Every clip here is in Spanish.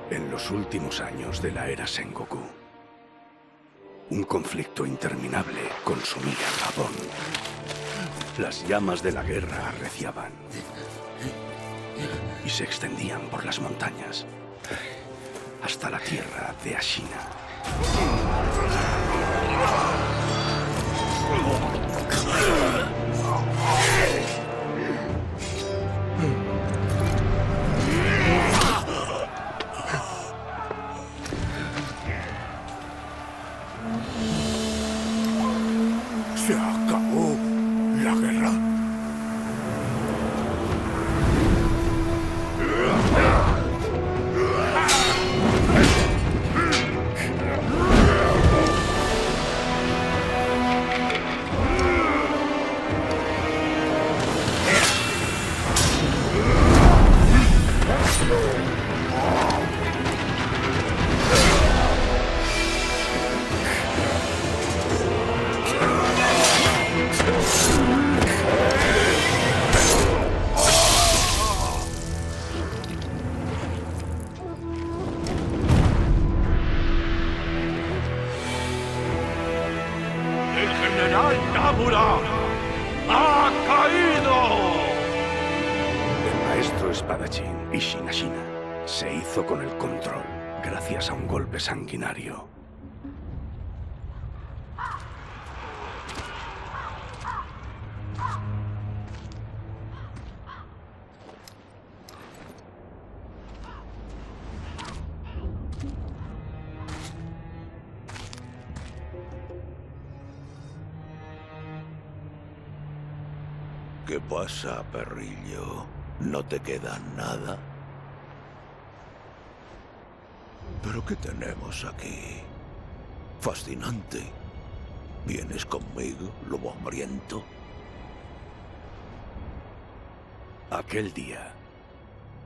En los últimos años de la era Sengoku, un conflicto interminable consumía Japón. Las llamas de la guerra arreciaban y se extendían por las montañas hasta la tierra de Ashina. ¿Se acabó la guerra? ¡El general Tamura ha caído! El maestro espadachín Isshin Ashina se hizo con el control gracias a un golpe sanguinario. ¿Qué pasa, perrillo? ¿No te queda nada? ¿Pero qué tenemos aquí? Fascinante. ¿Vienes conmigo, lobo hambriento? Aquel día,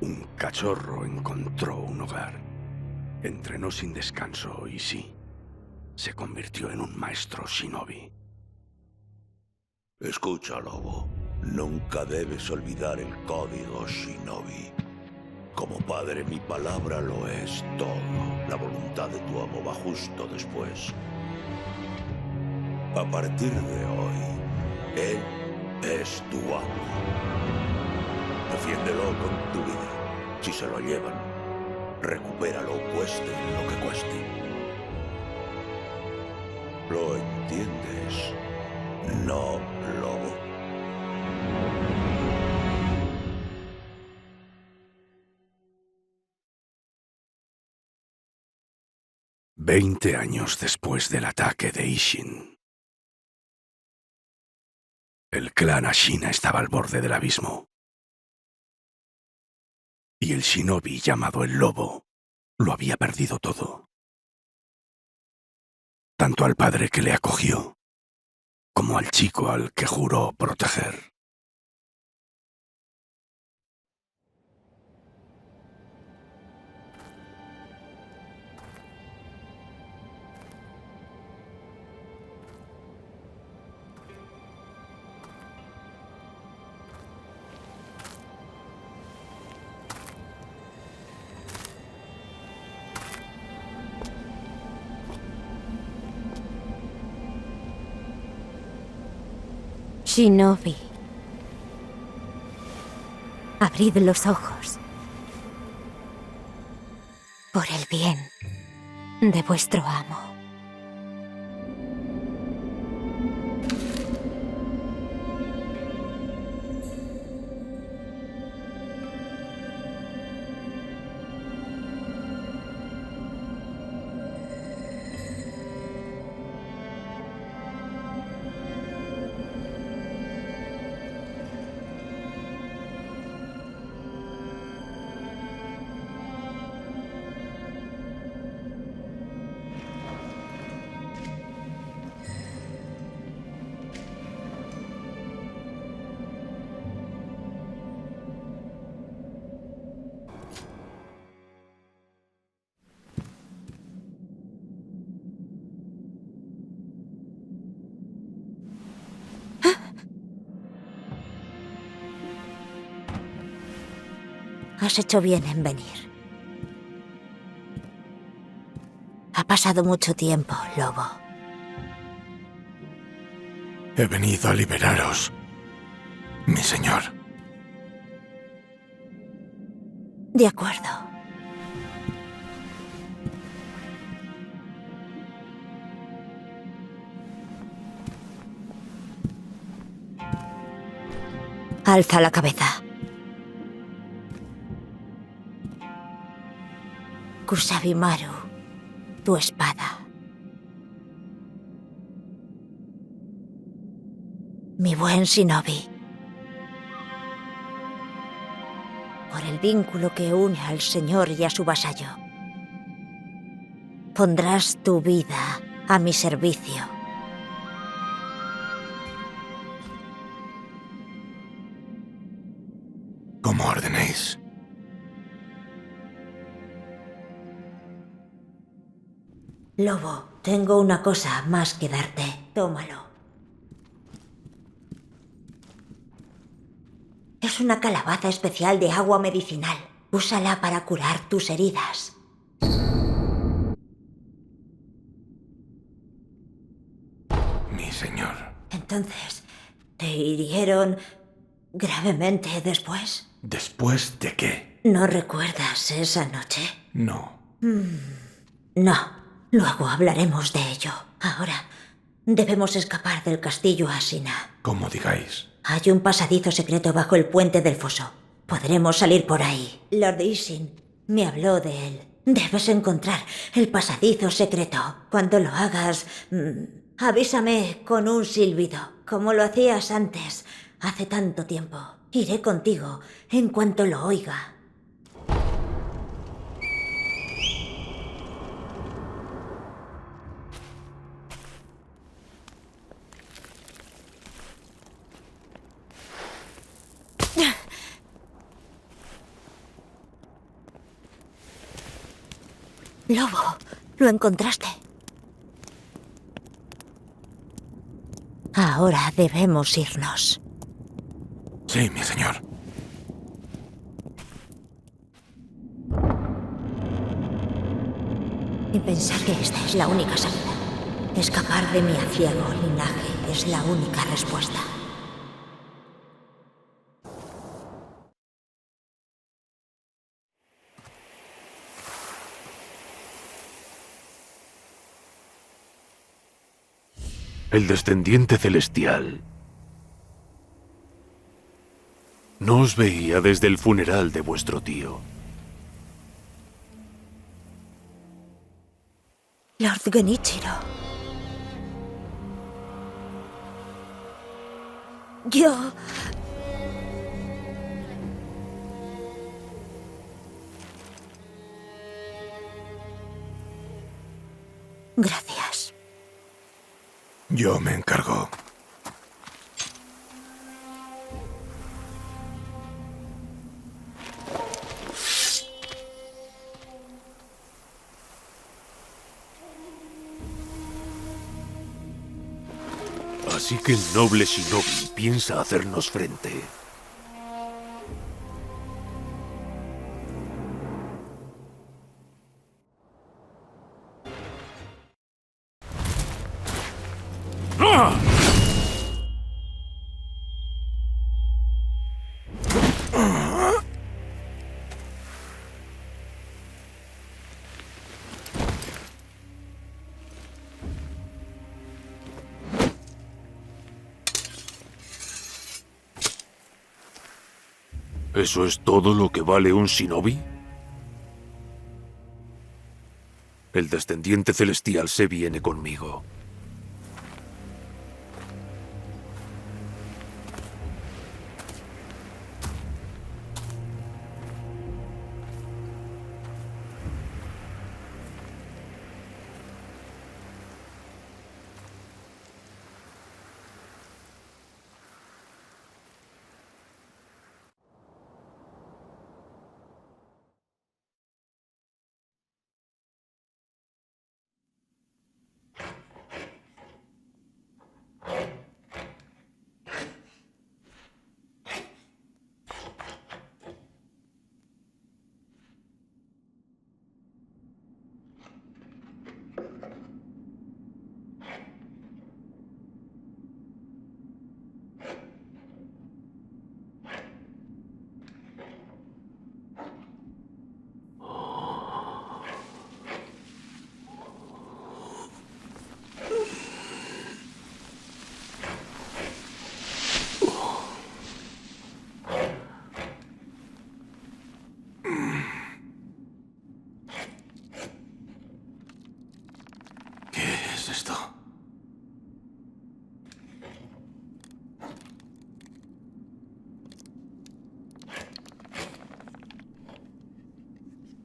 un cachorro encontró un hogar. Entrenó sin descanso y sí, se convirtió en un maestro shinobi. Escucha, lobo. Nunca debes olvidar el código shinobi. Como padre, mi palabra lo es todo. La voluntad de tu amo va justo después. A partir de hoy, él es tu amo. Defiéndelo con tu vida. Si se lo llevan, recupéralo, cueste lo que cueste. ¿Lo entiendes? No, lobo. 20 años después del ataque de Isshin, el clan Ashina estaba al borde del abismo. Y el shinobi llamado el Lobo lo había perdido todo. Tanto al padre que le acogió, como al chico al que juró proteger. Shinobi, abrid los ojos. Por el bien de vuestro amo. Has hecho bien en venir. pasado mucho tiempo, lobo. He venido a liberaros, mi señor. De acuerdo. Alza la cabeza. Kusabimaru, tu espada. Mi buen shinobi. Por el vínculo que une al señor y a su vasallo, pondrás tu vida a mi servicio. Como ordenéis. Lobo, tengo una cosa más que darte. Tómalo. Es una calabaza especial de agua medicinal. Úsala para curar tus heridas. Mi señor. Entonces, ¿te hirieron gravemente después? ¿Después de qué? ¿No recuerdas esa noche? No. No. Luego hablaremos de ello. Ahora, debemos escapar del castillo Asina. Como digáis. Hay un pasadizo secreto bajo el puente del foso. Podremos salir por ahí. Lord Ishin me habló de él. Debes encontrar el pasadizo secreto. Cuando lo hagas, avísame con un silbido, como lo hacías antes, hace tanto tiempo. Iré contigo en cuanto lo oiga. Lobo, lo encontraste. Ahora debemos irnos. Sí, mi señor. Y pensar que esta es la única salida. Escapar de mi aciago linaje es la única respuesta. El descendiente celestial no os veía desde el funeral de vuestro tío. Lord Genichiro. Yo... Gracias. Yo me encargo. Así que el noble Shinobi piensa hacernos frente. ¿Eso es todo lo que vale un shinobi? El descendiente celestial se viene conmigo.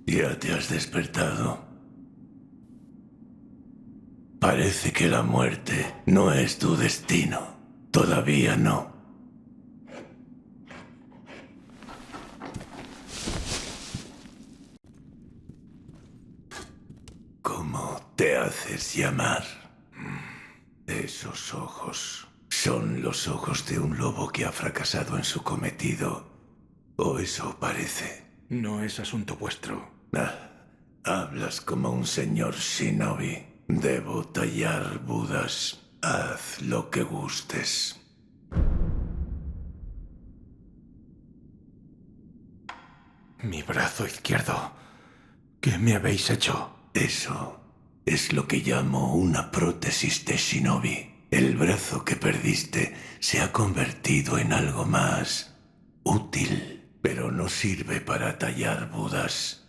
¿Ya te has despertado? Parece que la muerte no es tu destino. Todavía no. ¿Cómo te haces llamar? Esos ojos son los ojos de un lobo que ha fracasado en su cometido. O eso parece. No es asunto vuestro. Hablas como un señor shinobi. Debo tallar Budas. Haz lo que gustes. Mi brazo izquierdo. ¿Qué me habéis hecho? Eso es lo que llamo una prótesis de shinobi. El brazo que perdiste se ha convertido en algo más útil, pero no sirve para tallar Budas.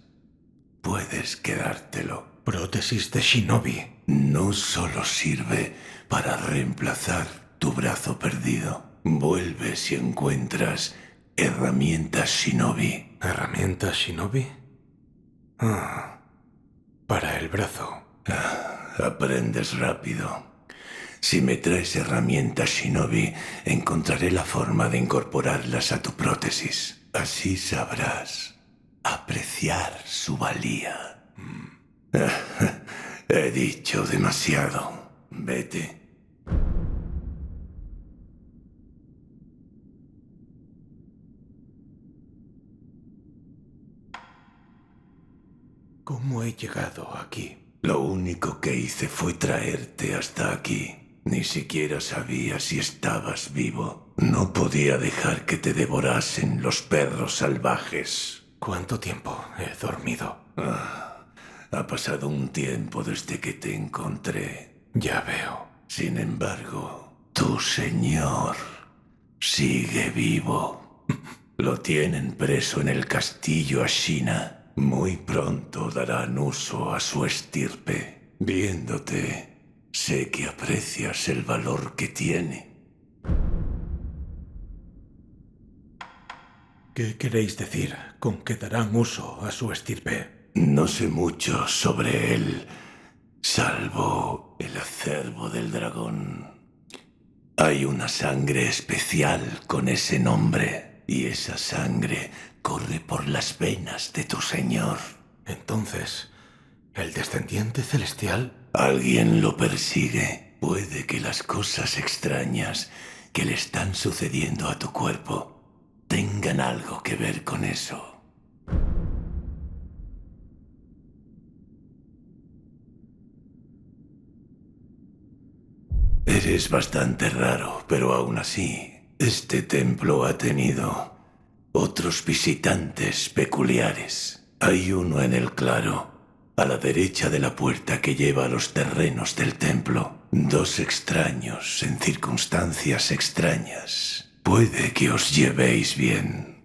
Puedes quedártelo. Prótesis de shinobi. No solo sirve para reemplazar tu brazo perdido. Vuelve si encuentras herramientas shinobi. ¿Herramientas shinobi? Para el brazo. Aprendes rápido. Si me traes herramientas shinobi, encontraré la forma de incorporarlas a tu prótesis. Así sabrás apreciar su valía. He dicho demasiado. Vete. ¿Cómo he llegado aquí? Lo único que hice fue traerte hasta aquí. Ni siquiera sabía si estabas vivo. No podía dejar que te devorasen los perros salvajes. ¿Cuánto tiempo he dormido? Ha pasado un tiempo desde que te encontré. Ya veo. Sin embargo, tu señor sigue vivo. Lo tienen preso en el castillo Ashina. Muy pronto darán uso a su estirpe. Viéndote, sé que aprecias el valor que tiene. ¿Qué queréis decir con que darán uso a su estirpe? No sé mucho sobre él, salvo el acervo del dragón. Hay una sangre especial con ese nombre, y esa sangre corre por las venas de tu señor. Entonces, ¿el descendiente celestial? Alguien lo persigue. Puede que las cosas extrañas que le están sucediendo a tu cuerpo tengan algo que ver con eso. Eres bastante raro, pero aún así, este templo ha tenido otros visitantes peculiares. Hay uno en el claro, a la derecha de la puerta que lleva a los terrenos del templo. Dos extraños en circunstancias extrañas. Puede que os llevéis bien.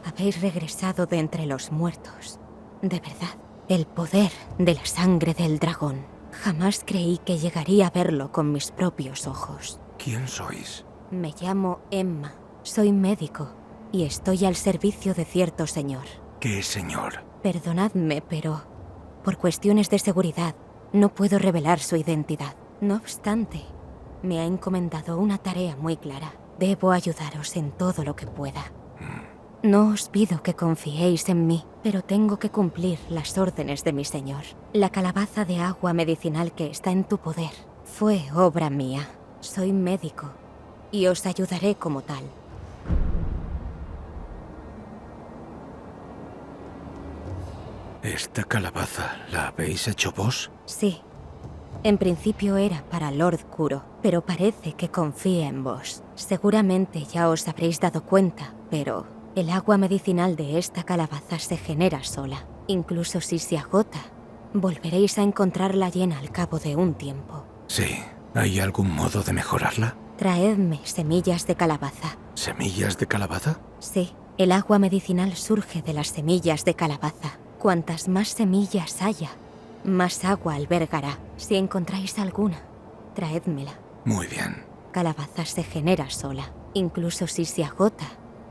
Habéis regresado de entre los muertos. De verdad, el poder de la sangre del dragón. Jamás creí que llegaría a verlo con mis propios ojos. ¿Quién sois? Me llamo Emma. Soy médico y estoy al servicio de cierto señor. ¿Qué señor? Perdonadme, pero por cuestiones de seguridad no puedo revelar su identidad. No obstante, me ha encomendado una tarea muy clara. Debo ayudaros en todo lo que pueda. No os pido que confiéis en mí, pero tengo que cumplir las órdenes de mi señor. La calabaza de agua medicinal que está en tu poder fue obra mía. Soy médico y os ayudaré como tal. ¿Esta calabaza la habéis hecho vos? Sí. En principio era para Lord Kuro, pero parece que confía en vos. Seguramente ya os habréis dado cuenta, pero el agua medicinal de esta calabaza se genera sola. Incluso si se agota, volveréis a encontrarla llena al cabo de un tiempo. Sí. ¿Hay algún modo de mejorarla? Traedme semillas de calabaza. ¿Semillas de calabaza? Sí, el agua medicinal surge de las semillas de calabaza. Cuantas más semillas haya, más agua albergará. Si encontráis alguna, traédmela. Muy bien. Calabaza se genera sola. Incluso si se agota,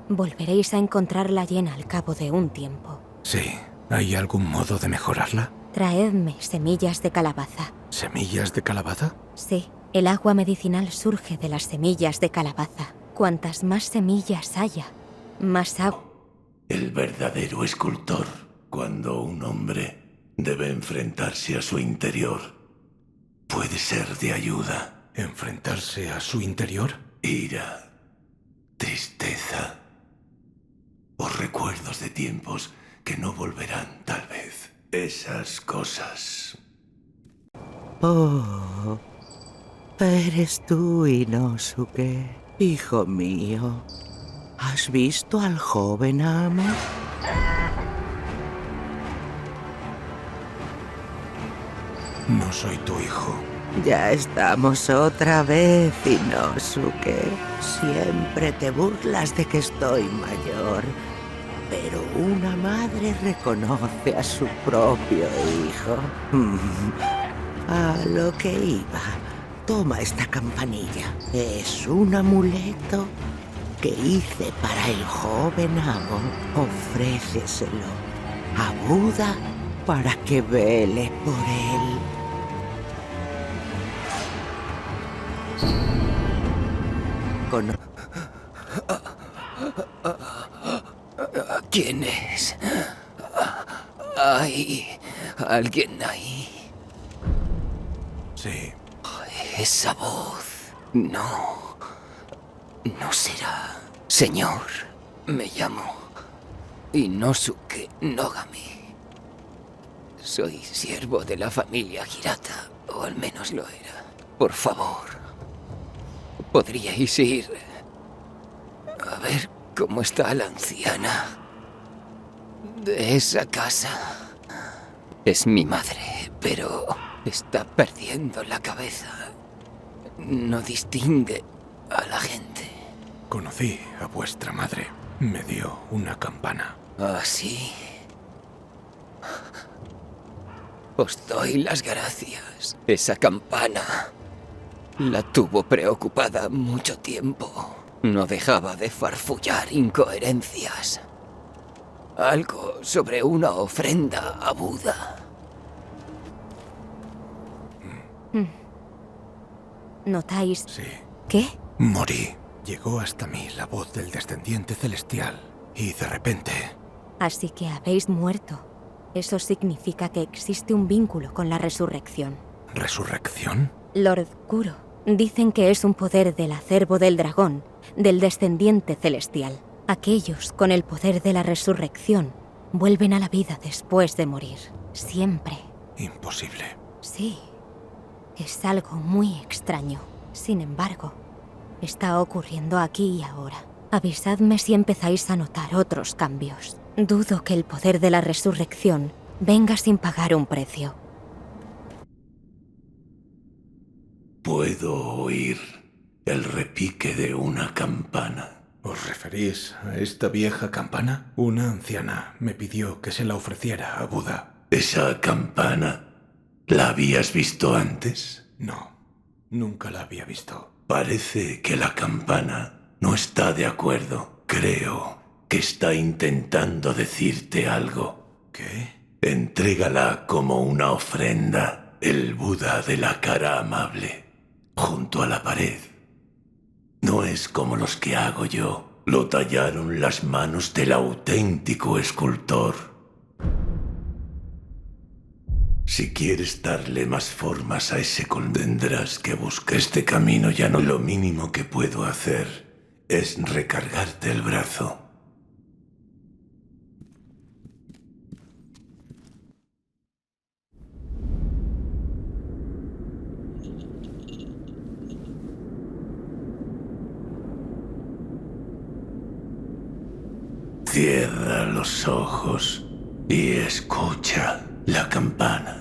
Volveréis a encontrarla llena al cabo de un tiempo. Sí. ¿Hay algún modo de mejorarla? Traedme semillas de calabaza. ¿Semillas de calabaza? Sí, el agua medicinal surge de las semillas de calabaza. Cuantas más semillas haya, más agua. El verdadero escultor, cuando un hombre debe enfrentarse a su interior, puede ser de ayuda. ¿Enfrentarse a su interior? Ira, tristeza o recuerdos de tiempos que no volverán, tal vez. Esas cosas. Oh, eres tú, Inosuke, hijo mío. ¿Has visto al joven amo? No soy tu hijo. Ya estamos otra vez, Inosuke. Siempre te burlas de que estoy mayor, pero una madre reconoce a su propio hijo. A lo que iba. Toma esta campanilla. Es un amuleto que hice para el joven amo. Ofréceselo a Buda para que vele por él. Con... ¿Quién es? ¿Hay alguien ahí? Sí. Esa voz. No. No será. Señor, me llamo Inosuke Nogami. Soy siervo de la familia Hirata, o al menos lo era. Por favor, ¿podríais ir a ver cómo está la anciana de esa casa? Es mi madre, pero está perdiendo la cabeza. No distingue a la gente. Conocí a vuestra madre. Me dio una campana. ¿Ah, sí? Os doy las gracias. Esa campana la tuvo preocupada mucho tiempo. No dejaba de farfullar incoherencias. Algo sobre una ofrenda a Buda. ¿Notáis? Sí. ¿Qué? Morí. Llegó hasta mí la voz del descendiente celestial. Y de repente... Así que habéis muerto. Eso significa que existe un vínculo con la resurrección. ¿Resurrección? Lord Kuro, dicen que es un poder del acervo del dragón, del descendiente celestial. Aquellos con el poder de la resurrección vuelven a la vida después de morir. Siempre. Imposible. Sí. Es algo muy extraño. Sin embargo, está ocurriendo aquí y ahora. Avisadme si empezáis a notar otros cambios. Dudo que el poder de la resurrección venga sin pagar un precio. Puedo oír el repique de una campana. ¿Os referís a esta vieja campana? Una anciana me pidió que se la ofreciera a Buda. ¿Esa campana la habías visto antes? No, nunca la había visto. Parece que la campana no está de acuerdo. Creo que está intentando decirte algo. ¿Qué? Entrégala como una ofrenda. El Buda de la cara amable, junto a la pared. No es como los que hago yo. Lo tallaron las manos del auténtico escultor. Si quieres darle más formas a ese tendrás que buscar este camino. Ya no, lo mínimo que puedo hacer es recargarte el brazo. Cierra los ojos y escucha la campana.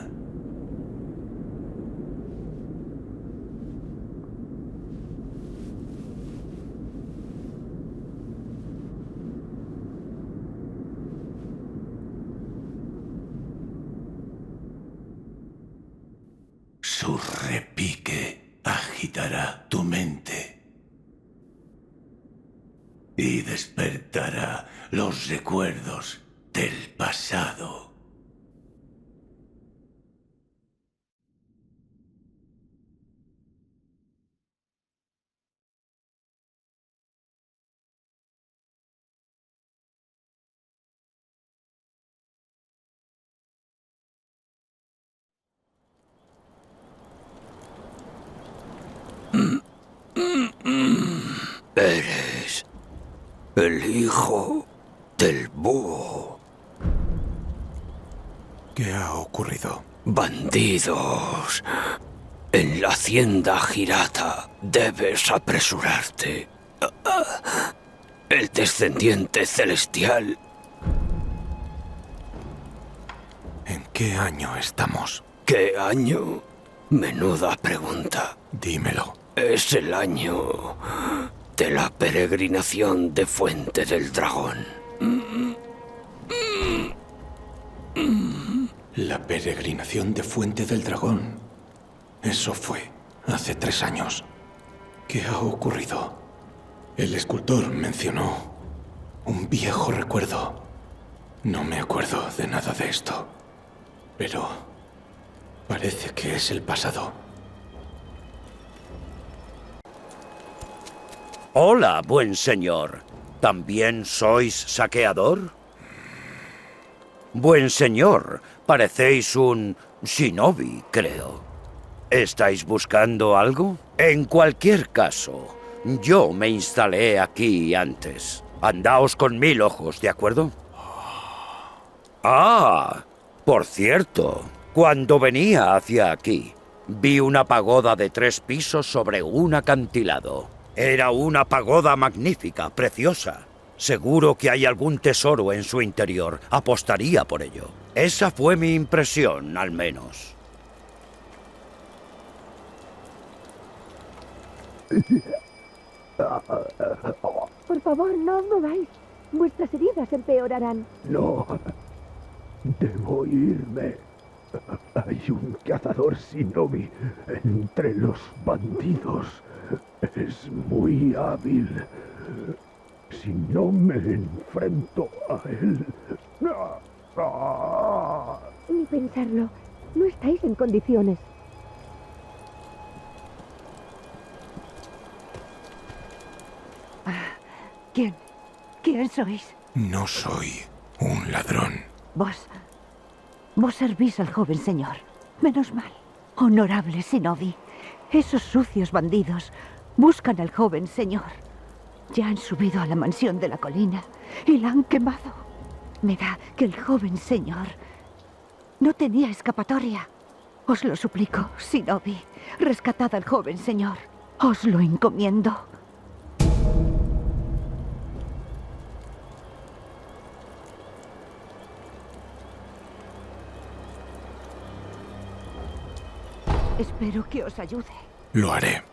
Su repique agitará tu mente. y despertará los recuerdos del pasado. Eres el hijo del búho. ¿Qué ha ocurrido? Bandidos. En la hacienda Hirata debes apresurarte. El descendiente celestial. ¿En qué año estamos? ¿Qué año? Menuda pregunta. Dímelo. Es el año de la peregrinación de Fuente del Dragón. La peregrinación de Fuente del Dragón. Eso fue hace 3 años. ¿Qué ha ocurrido? El escultor mencionó un viejo recuerdo. No me acuerdo de nada de esto, pero parece que es el pasado. Hola, buen señor. ¿También sois saqueador? Buen señor, parecéis un shinobi, creo. ¿Estáis buscando algo? En cualquier caso, yo me instalé aquí antes. Andaos con 1000 ojos, ¿de acuerdo? Ah, por cierto, cuando venía hacia aquí, vi una pagoda de 3 pisos sobre un acantilado. Era una pagoda magnífica, preciosa. Seguro que hay algún tesoro en su interior. Apostaría por ello. Esa fue mi impresión, al menos. Por favor, no os mováis. Vuestras heridas empeorarán. No, debo irme. Hay un cazador shinobi entre los bandidos. Es muy hábil. Si no me enfrento a él... Ni pensarlo. No estáis en condiciones. ¿Quién sois? No soy un ladrón. Vos servís al joven señor. Menos mal. Honorable shinobi. Esos sucios bandidos buscan al joven señor. Ya han subido a la mansión de la colina y la han quemado. Me da que el joven señor no tenía escapatoria. Os lo suplico, shinobi. Rescatad al joven señor. Os lo encomiendo. Espero que os ayude. Lo haré.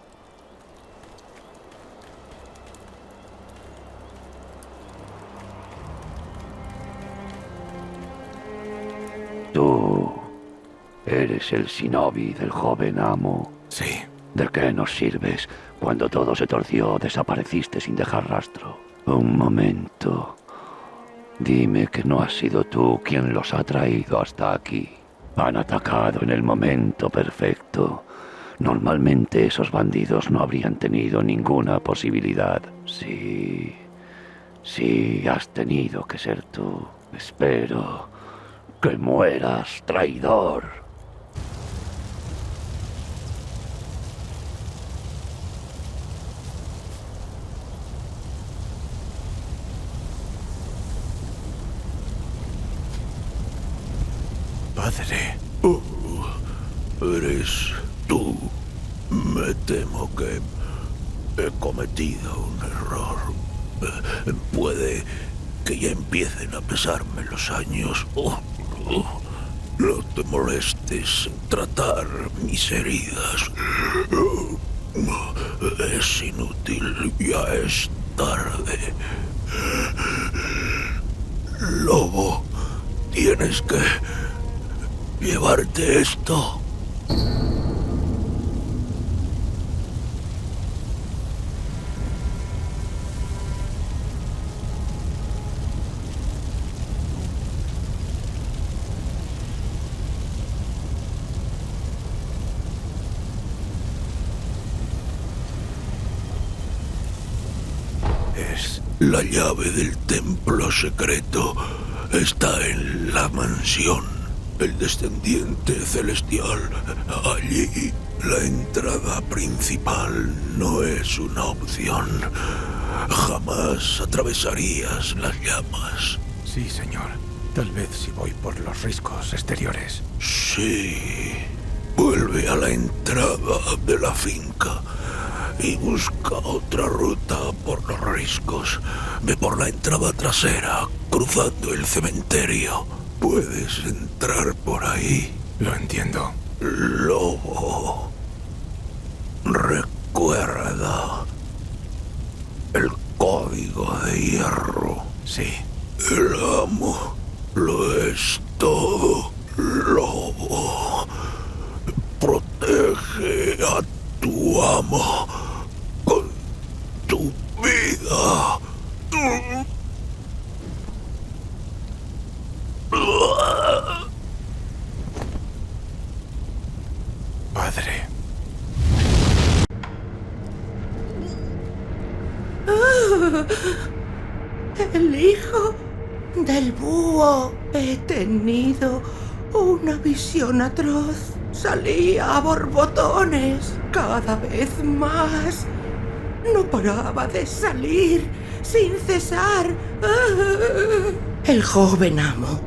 Tú eres el shinobi del joven amo. Sí. ¿De qué nos sirves? Cuando todo se torció, desapareciste sin dejar rastro. Un momento. Dime que no has sido tú quien los ha traído hasta aquí. Han atacado en el momento perfecto. Normalmente esos bandidos no habrían tenido ninguna posibilidad. Sí, has tenido que ser tú. Espero que mueras, traidor. Padre. Eres tú. Me temo que he cometido un error. Puede que ya empiecen a pesarme los años. No te molestes en tratar mis heridas. Es inútil, ya es tarde. Lobo, tienes que llevarte esto. es? La llave del templo secreto está en la mansión. El descendiente celestial. Allí, la entrada principal no es una opción. Jamás atravesarías las llamas. Sí, señor. Tal vez si voy por los riscos exteriores. Sí. Vuelve a la entrada de la finca y busca otra ruta por los riscos. Ve por la entrada trasera, cruzando el cementerio. Puedes entrar por ahí. Lo entiendo. Lobo. Recuerda el código de hierro. Sí. El amo lo es todo, lobo. Protege a tu amo con tu vida. Padre. El hijo del búho. He tenido una visión atroz. Salía a borbotones cada vez más. No paraba de salir sin cesar. El joven amo.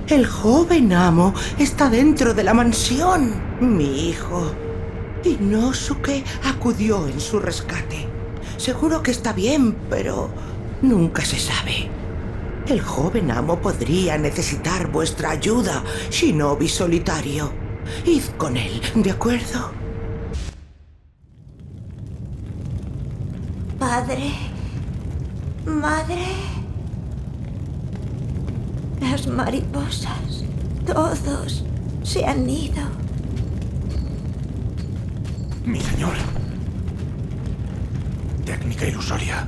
El joven amo está dentro de la mansión. Mi hijo. Inosuke acudió en su rescate. Seguro que está bien, pero nunca se sabe. El joven amo podría necesitar vuestra ayuda, Shinobi solitario. Id con él, ¿de acuerdo? Padre, madre, las mariposas, todos se han ido. Mi señor. Técnica ilusoria.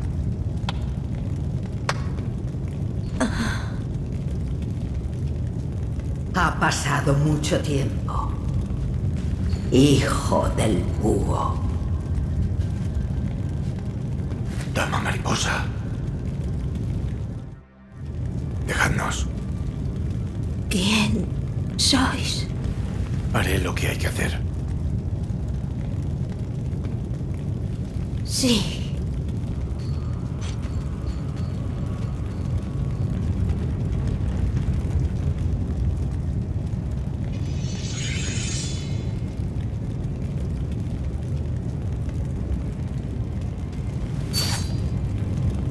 Ha pasado mucho tiempo. Hijo del búho. Dama mariposa. Dejadnos. ¿Quién sois? Haré lo que hay que hacer. Sí.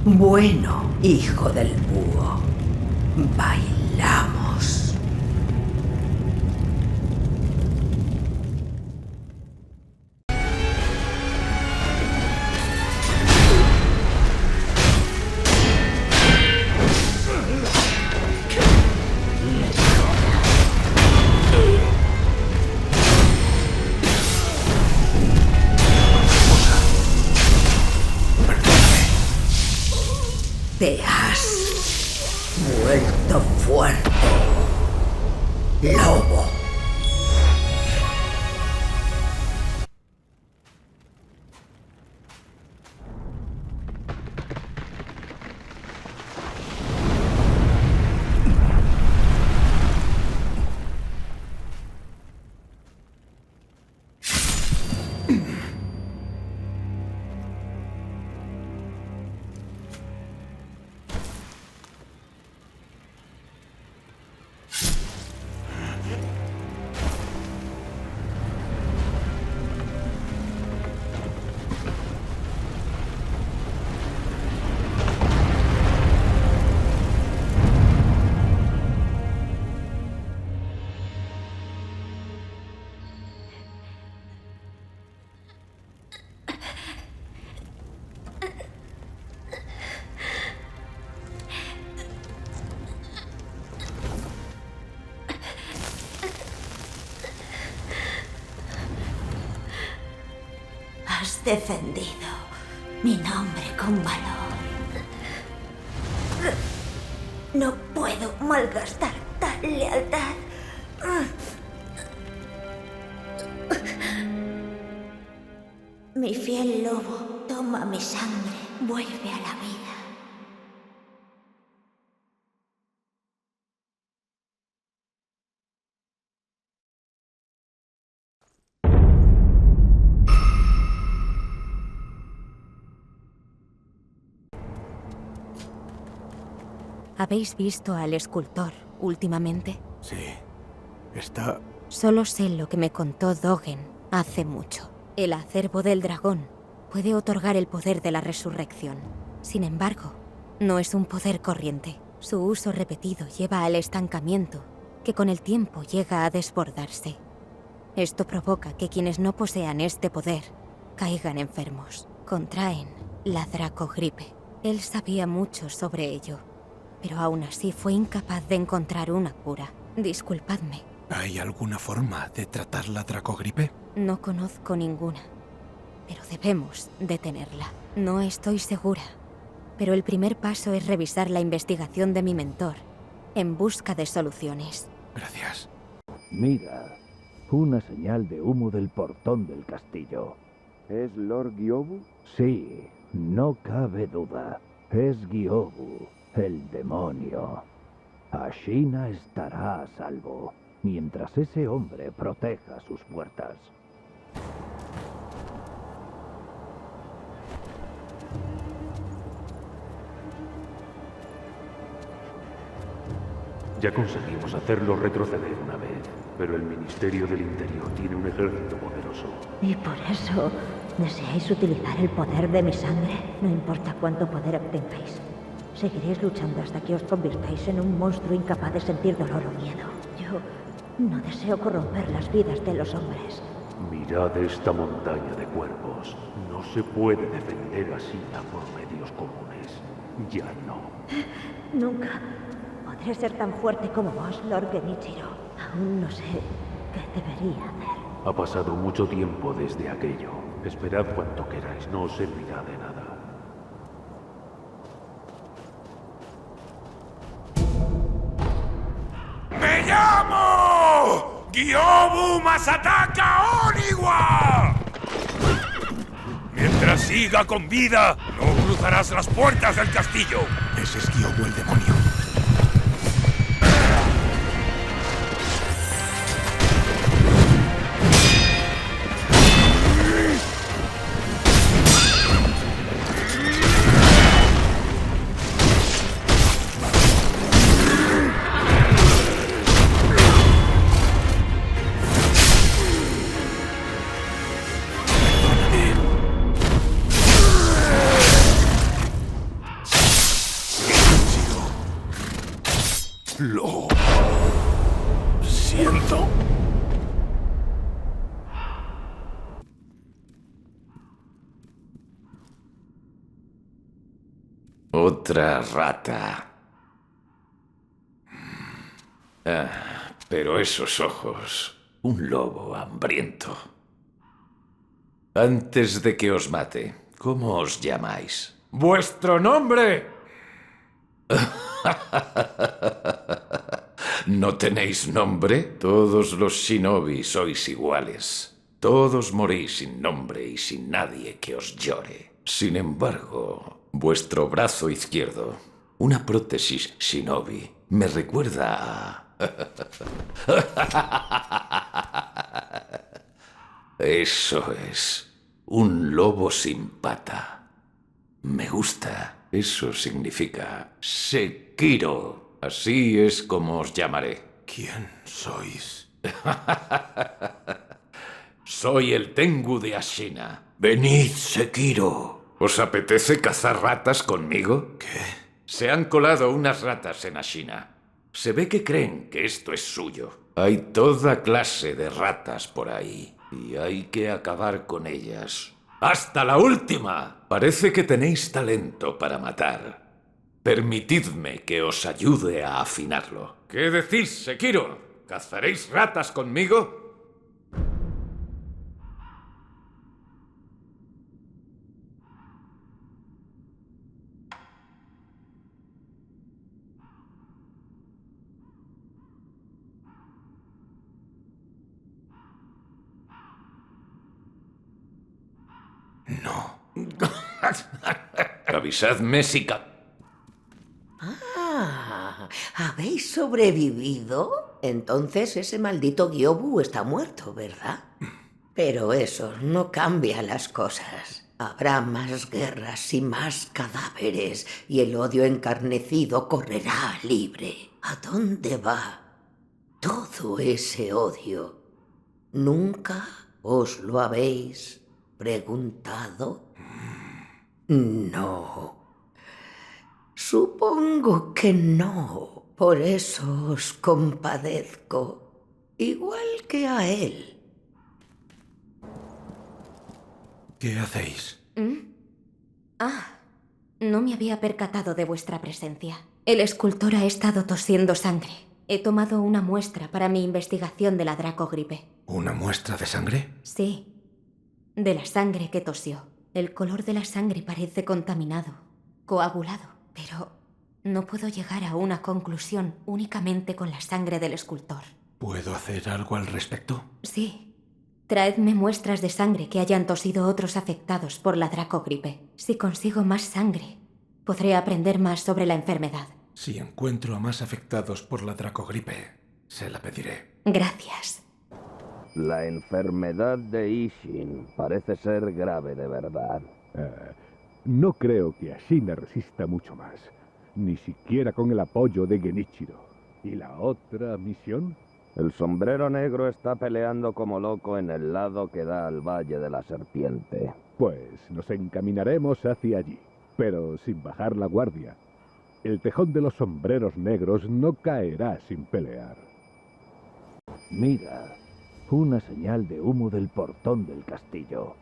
Bueno, hijo del búho. Bailamos. Te has vuelto fuerte, lobo. Has defendido mi nombre con valor. No puedo malgastar tal lealtad. Mi fiel lobo toma mi sangre vuelve a la vida. ¿Habéis visto al escultor últimamente? Sí. Está... Solo sé lo que me contó Dogen hace mucho. El acervo del dragón puede otorgar el poder de la resurrección. Sin embargo, no es un poder corriente. Su uso repetido lleva al estancamiento, que con el tiempo llega a desbordarse. Esto provoca que quienes no posean este poder caigan enfermos. Contraen la dracogripe. Él sabía mucho sobre ello, pero aún así fue incapaz de encontrar una cura. Disculpadme. ¿Hay alguna forma de tratar la dracogripe? No conozco ninguna, pero debemos detenerla. No estoy segura, pero el primer paso es revisar la investigación de mi mentor en busca de soluciones. Gracias. Mira, una señal de humo del portón del castillo. ¿Es Lord Gyobu? Sí, no cabe duda. Es Gyobu, el demonio. Ashina estará a salvo mientras ese hombre proteja sus puertas. Ya conseguimos hacerlo retroceder una vez, pero el Ministerio del Interior tiene un ejército poderoso. ¿Y por eso deseáis utilizar el poder de mi sangre? No importa cuánto poder obtengáis. Seguiréis luchando hasta que os convirtáis en un monstruo incapaz de sentir dolor o miedo. Yo no deseo corromper las vidas de los hombres. Mirad esta montaña de cuerpos. No se puede defender así por medios comunes. Ya no. Nunca podré ser tan fuerte como vos, Lord Genichiro. Aún no sé qué debería hacer. Ha pasado mucho tiempo desde aquello. Esperad cuanto queráis, no os servirá de nada. ¡Me llamo Gyobu Masataka Oniwa! Mientras siga con vida, no cruzarás las puertas del castillo. Ese es Gyobu el demonio. Lo siento. Otra rata. Pero esos ojos. Un lobo hambriento. Antes de que os mate, ¿cómo os llamáis? ¡Vuestro nombre! ¿No tenéis nombre? Todos los shinobi sois iguales. Todos morís sin nombre y sin nadie que os llore. Sin embargo, vuestro brazo izquierdo, una prótesis shinobi, me recuerda a... Eso es, un lobo sin pata. Me gusta. Eso significa Sekiro. Así es como os llamaré. ¿Quién sois? Soy el Tengu de Ashina. Venid, Sekiro. ¿Os apetece cazar ratas conmigo? ¿Qué? Se han colado unas ratas en Ashina. Se ve que creen que esto es suyo. Hay toda clase de ratas por ahí. Y hay que acabar con ellas. ¡Hasta la última! Parece que tenéis talento para matar. Permitidme que os ayude a afinarlo. ¿Qué decís, Sekiro? ¿Cazaréis ratas conmigo? No. Avisadme si Ah, ¿habéis sobrevivido? Entonces ese maldito Gyobu está muerto, ¿verdad? Pero eso no cambia las cosas. Habrá más guerras y más cadáveres, y el odio encarnecido correrá libre. ¿A dónde va todo ese odio? ¿Nunca os lo habéis preguntado? No. Supongo que no. Por eso os compadezco, igual que a él. ¿Qué hacéis? Ah, no me había percatado de vuestra presencia. El escultor ha estado tosiendo sangre. He tomado una muestra para mi investigación de la dracogripe. ¿Una muestra de sangre? Sí, de la sangre que tosió. El color de la sangre parece contaminado, coagulado, pero no puedo llegar a una conclusión únicamente con la sangre del escultor. ¿Puedo hacer algo al respecto? Sí. Traedme muestras de sangre que hayan tosido otros afectados por la dracogripe. Si consigo más sangre, podré aprender más sobre la enfermedad. Si encuentro a más afectados por la dracogripe, se la pediré. Gracias. La enfermedad de Ishin parece ser grave de verdad. No creo que Ashina resista mucho más, ni siquiera con el apoyo de Genichiro. ¿Y la otra misión? El sombrero negro está peleando como loco en el lado que da al Valle de la Serpiente. Pues nos encaminaremos hacia allí, pero sin bajar la guardia. El tejón de los sombreros negros no caerá sin pelear. Mira, una señal de humo del portón del castillo.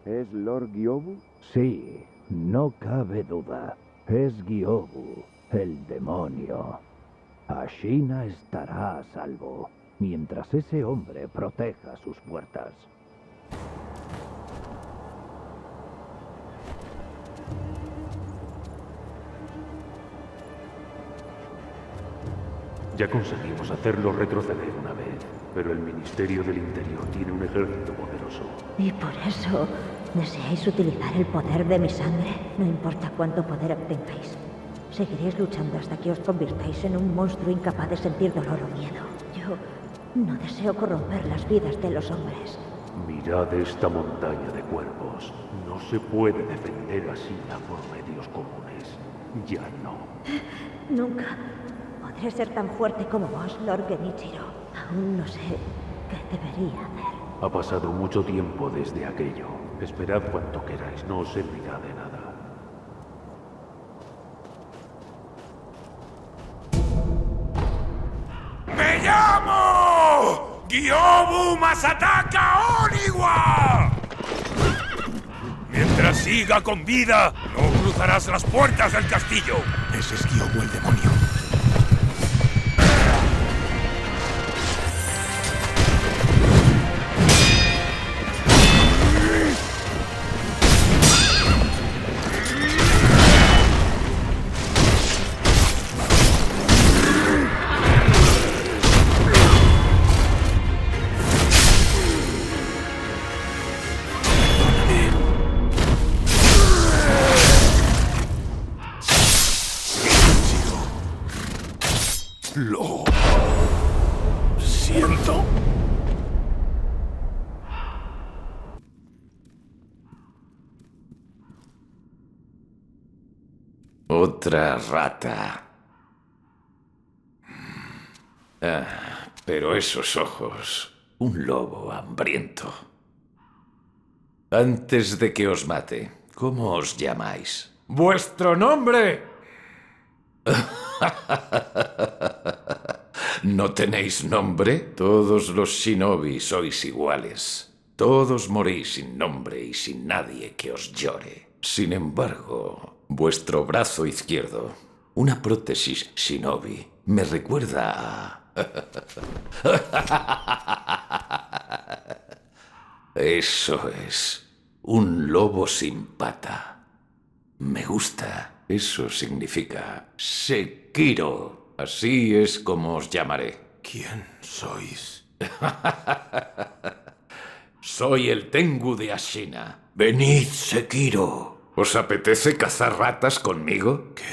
¿Es Lord Gyobu? Sí, no cabe duda. Es Gyobu, el demonio. Ashina estará a salvo mientras ese hombre proteja sus puertas. Ya conseguimos hacerlo retroceder una vez, pero el Ministerio del Interior tiene un ejército poderoso. ¿Y por eso deseáis utilizar el poder de mi sangre? No importa cuánto poder obtengáis. Seguiréis luchando hasta que os convirtáis en un monstruo incapaz de sentir dolor o miedo. Yo no deseo corromper las vidas de los hombres. Mirad esta montaña de cuerpos. No se puede defender así por medios comunes. Ya no. Nunca podré ser tan fuerte como vos, Lord Genichiro. Aún no sé qué debería hacer. Ha pasado mucho tiempo desde aquello. Esperad cuanto queráis, no os servirá de nada. ¡Me llamo Gyobu Masataka Oniwa! Mientras siga con vida, no cruzarás las puertas del castillo. Ese es Gyobu el demonio. Lo siento. Otra rata. Pero esos ojos, un lobo hambriento. Antes de que os mate, ¿cómo os llamáis? ¡Vuestro nombre! ¿No tenéis nombre? Todos los shinobi sois iguales. Todos morís sin nombre y sin nadie que os llore. Sin embargo, vuestro brazo izquierdo, una prótesis shinobi, me recuerda a... Eso es, un lobo sin pata. Me gusta. Eso significa Sekiro. Así es como os llamaré. ¿Quién sois? Soy el Tengu de Ashina. Venid, Sekiro. ¿Os apetece cazar ratas conmigo? ¿Qué?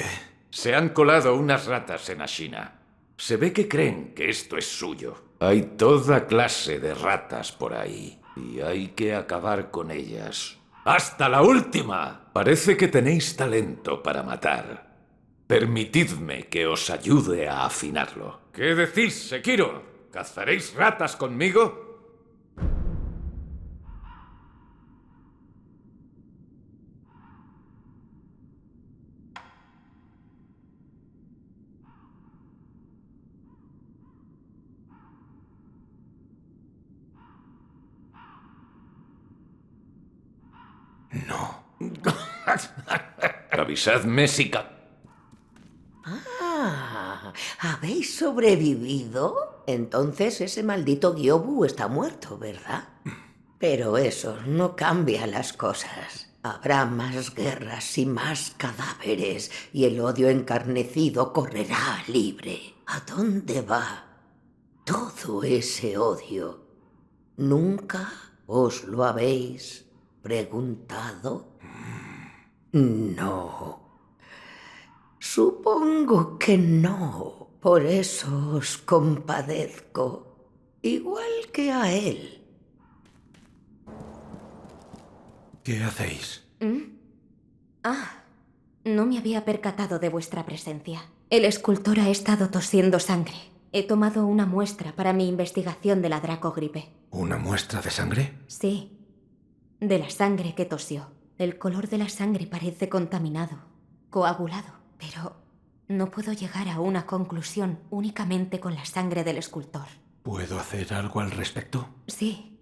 Se han colado unas ratas en Ashina. Se ve que creen que esto es suyo. Hay toda clase de ratas por ahí y hay que acabar con ellas. ¡Hasta la última! Parece que tenéis talento para matar. Permitidme que os ayude a afinarlo. ¿Qué decís, Sekiro? ¿Cazaréis ratas conmigo? No. Avisadme si Ah, ¿habéis sobrevivido? Entonces ese maldito Gyobu está muerto, ¿verdad? Pero eso no cambia las cosas. Habrá más guerras y más cadáveres, y el odio encarnecido correrá libre. ¿A dónde va todo ese odio? ¿Nunca os lo habéis preguntado? No. Supongo que no. Por eso os compadezco, igual que a él. ¿Qué hacéis? Ah, no me había percatado de vuestra presencia. El escultor ha estado tosiendo sangre. He tomado una muestra para mi investigación de la dracogripe. ¿Una muestra de sangre? Sí, de la sangre que tosió. El color de la sangre parece contaminado, coagulado, pero no puedo llegar a una conclusión únicamente con la sangre del escultor. ¿Puedo hacer algo al respecto? Sí.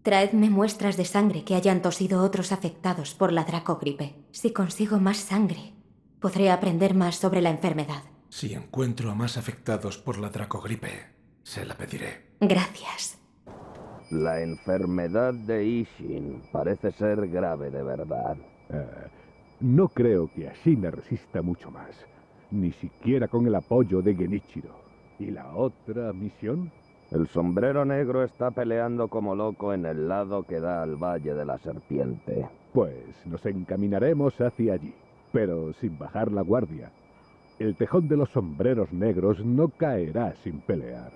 Traedme muestras de sangre que hayan tosido otros afectados por la dracogripe. Si consigo más sangre, podré aprender más sobre la enfermedad. Si encuentro a más afectados por la dracogripe, se la pediré. Gracias. La enfermedad de Ishin parece ser grave de verdad. No creo que Ashina resista mucho más, ni siquiera con el apoyo de Genichiro. ¿Y la otra misión? El sombrero negro está peleando como loco en el lado que da al Valle de la Serpiente. Pues nos encaminaremos hacia allí, pero sin bajar la guardia. El tejón de los sombreros negros no caerá sin pelear.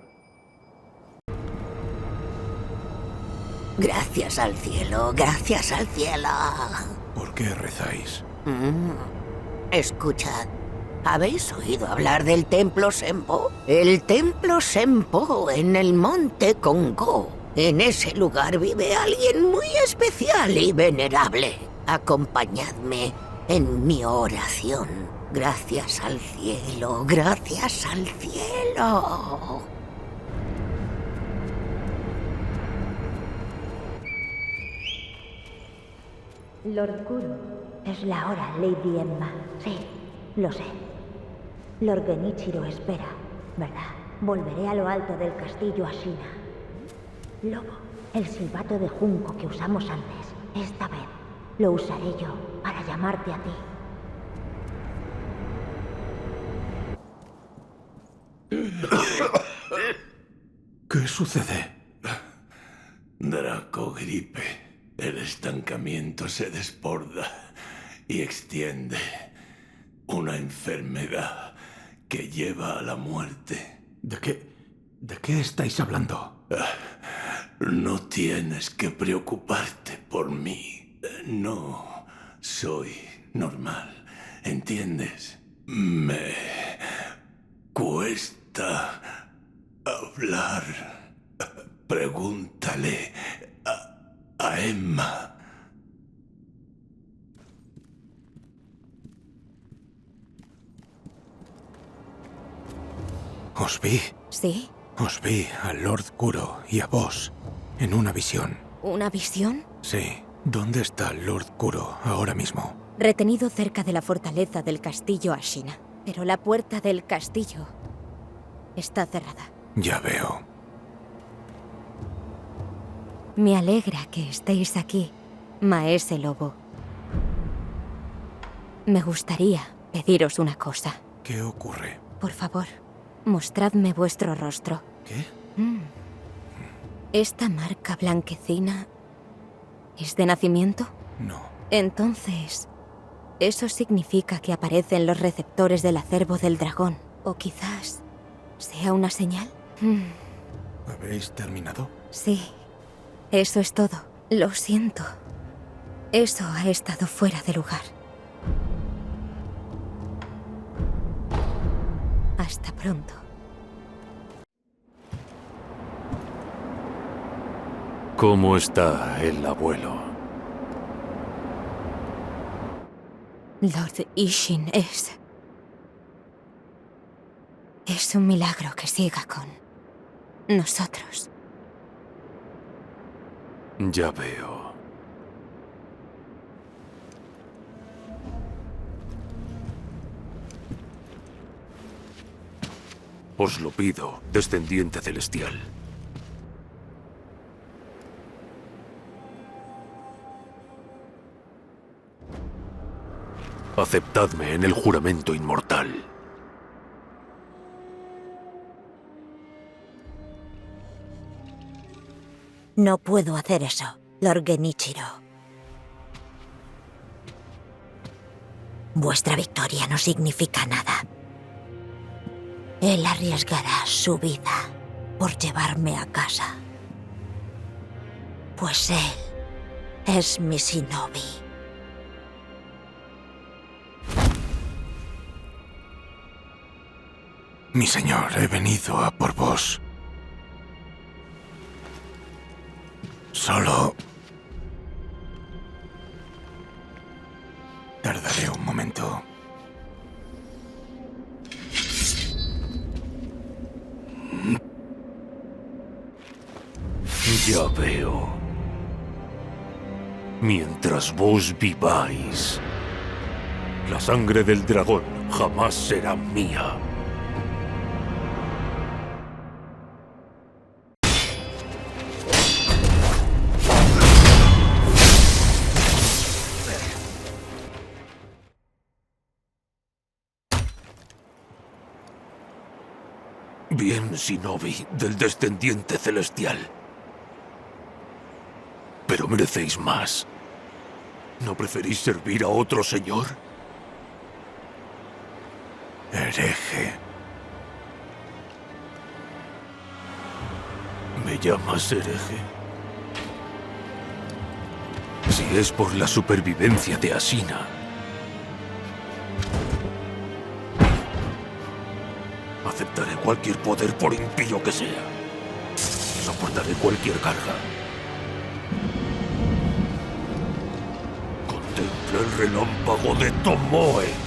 Gracias al cielo, gracias al cielo. ¿Por qué rezáis? Escuchad, ¿habéis oído hablar del Templo Senpo? El Templo Senpo en el Monte Kongo. En ese lugar vive alguien muy especial y venerable. Acompañadme en mi oración. Gracias al cielo, gracias al cielo. Lord Kuro, es la hora, Lady Emma. Sí, lo sé. Lord Genichiro espera, ¿verdad? Volveré a lo alto del castillo Ashina. Lobo, el silbato de junco que usamos antes, esta vez lo usaré yo para llamarte a ti. ¿Qué sucede? Dracogripe. El estancamiento se desborda y extiende. Una enfermedad que lleva a la muerte. ¿De qué estáis hablando? No tienes que preocuparte por mí. No soy normal, ¿entiendes? Me cuesta hablar. Pregúntale a Emma. Os vi. ¿Sí? Os vi a Lord Kuro y a vos en una visión. ¿Una visión? Sí. ¿Dónde está Lord Kuro ahora mismo? Retenido cerca de la fortaleza del castillo Ashina. Pero la puerta del castillo está cerrada. Ya veo. Me alegra que estéis aquí, Maese Lobo. Me gustaría pediros una cosa. ¿Qué ocurre? Por favor, mostradme vuestro rostro. ¿Qué? ¿Esta marca blanquecina es de nacimiento? No. Entonces, Eso significa que aparecen los receptores del acervo del dragón. O quizás sea una señal. ¿Habéis terminado? Sí, eso es todo. Lo siento. Eso ha estado fuera de lugar. Hasta pronto. ¿Cómo está el abuelo? Lord Ishin es un milagro que siga con nosotros. Ya veo. Os lo pido, descendiente celestial. Aceptadme en el juramento inmortal. No puedo hacer eso, Lord Genichiro. Vuestra victoria no significa nada. Él arriesgará su vida por llevarme a casa. Pues él es mi shinobi. Mi señor, he venido a por vos. Solo... tardaré un momento. Ya veo. Mientras vos viváis, la sangre del dragón jamás será mía. Bien, shinobi del descendiente celestial. Pero merecéis más. ¿No preferís servir a otro señor? Hereje. ¿Me llamas hereje? Si es por la supervivencia de Ashina, aceptaré cualquier poder por impío que sea. Soportaré cualquier carga. Contempla el relámpago de Tomoe.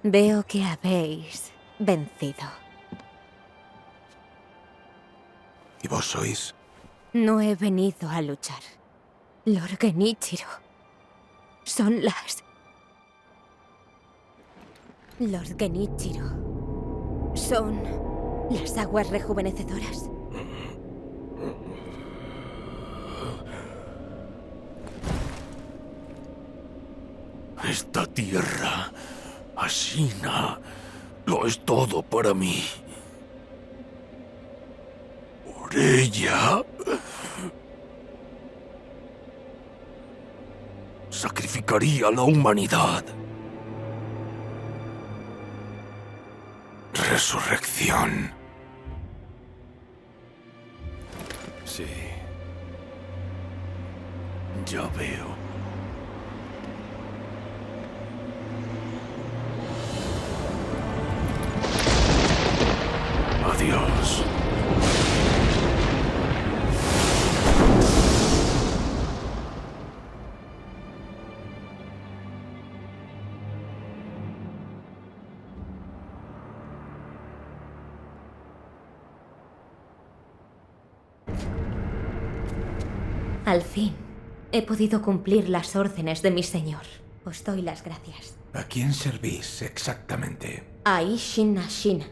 Veo que habéis vencido. ¿Y vos sois? No he venido a luchar. Lord Genichiro. Son las... Lord Genichiro. Son las aguas rejuvenecedoras. Esta tierra, Ashina, lo es todo para mí. Por ella... sacrificaría a la humanidad. Resurrección. Sí. Ya veo. Al fin, he podido cumplir las órdenes de mi señor. Os doy las gracias. ¿A quién servís exactamente? A Ishin Ashina.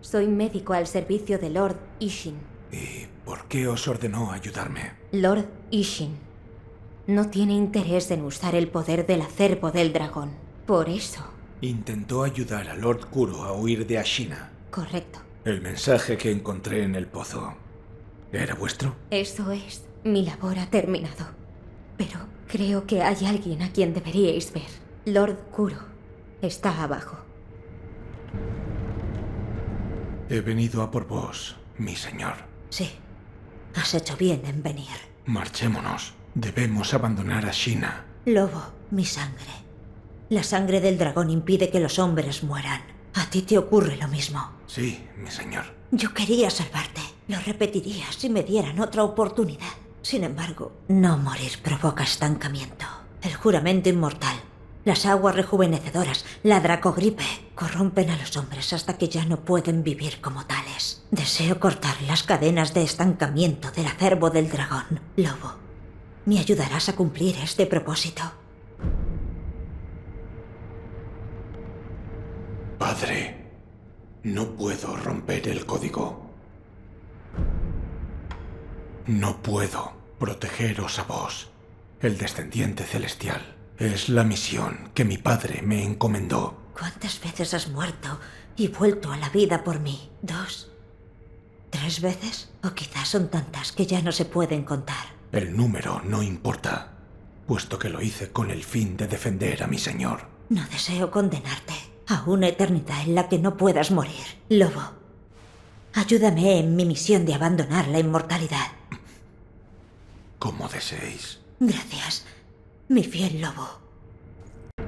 Soy médico al servicio de Lord Ishin. ¿Y por qué os ordenó ayudarme? Lord Ishin no tiene interés en usar el poder del acervo del dragón. Por eso... Intentó ayudar a Lord Kuro a huir de Ashina. Correcto. El mensaje que encontré en el pozo, ¿era vuestro? Eso es. Mi labor ha terminado. Pero creo que hay alguien a quien deberíais ver. Lord Kuro está abajo. He venido a por vos, mi señor. Sí. Has hecho bien en venir. Marchémonos. Debemos abandonar Ashina. Lobo, mi sangre. La sangre del dragón impide que los hombres mueran. A ti te ocurre lo mismo. Sí, mi señor. Yo quería salvarte. Lo repetiría si me dieran otra oportunidad. Sin embargo, no morir provoca estancamiento. El juramento inmortal, las aguas rejuvenecedoras, la dracogripe, corrompen a los hombres hasta que ya no pueden vivir como tales. Deseo cortar las cadenas de estancamiento del acervo del dragón. Lobo, ¿me ayudarás a cumplir este propósito? Padre, no puedo romper el código. No puedo protegeros a vos, el descendiente celestial. Es la misión que mi padre me encomendó. ¿Cuántas veces has muerto y vuelto a la vida por mí? ¿2? ¿3 veces? O quizás son tantas que ya no se pueden contar. El número no importa, puesto que lo hice con el fin de defender a mi señor. No deseo condenarte a una eternidad en la que no puedas morir. Lobo, ayúdame en mi misión de abandonar la inmortalidad. Como deseéis. Gracias, mi fiel lobo.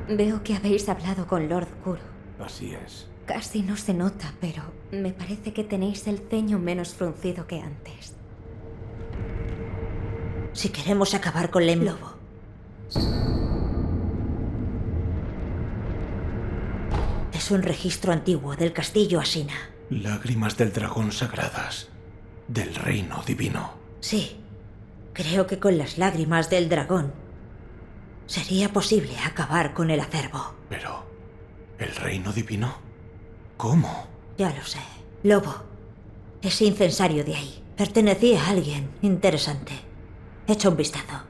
Veo que habéis hablado con Lord Kuro. Así es. Casi no se nota, pero me parece que tenéis el ceño menos fruncido que antes. Si queremos acabar con el lobo. Es un registro antiguo del castillo Ashina. Lágrimas del dragón sagradas, del reino divino. Sí, creo que con las lágrimas del dragón sería posible acabar con el acervo. Pero, ¿el reino divino? ¿Cómo? Ya lo sé. Lobo, ese incensario de ahí pertenecía a alguien interesante. Echa un vistazo.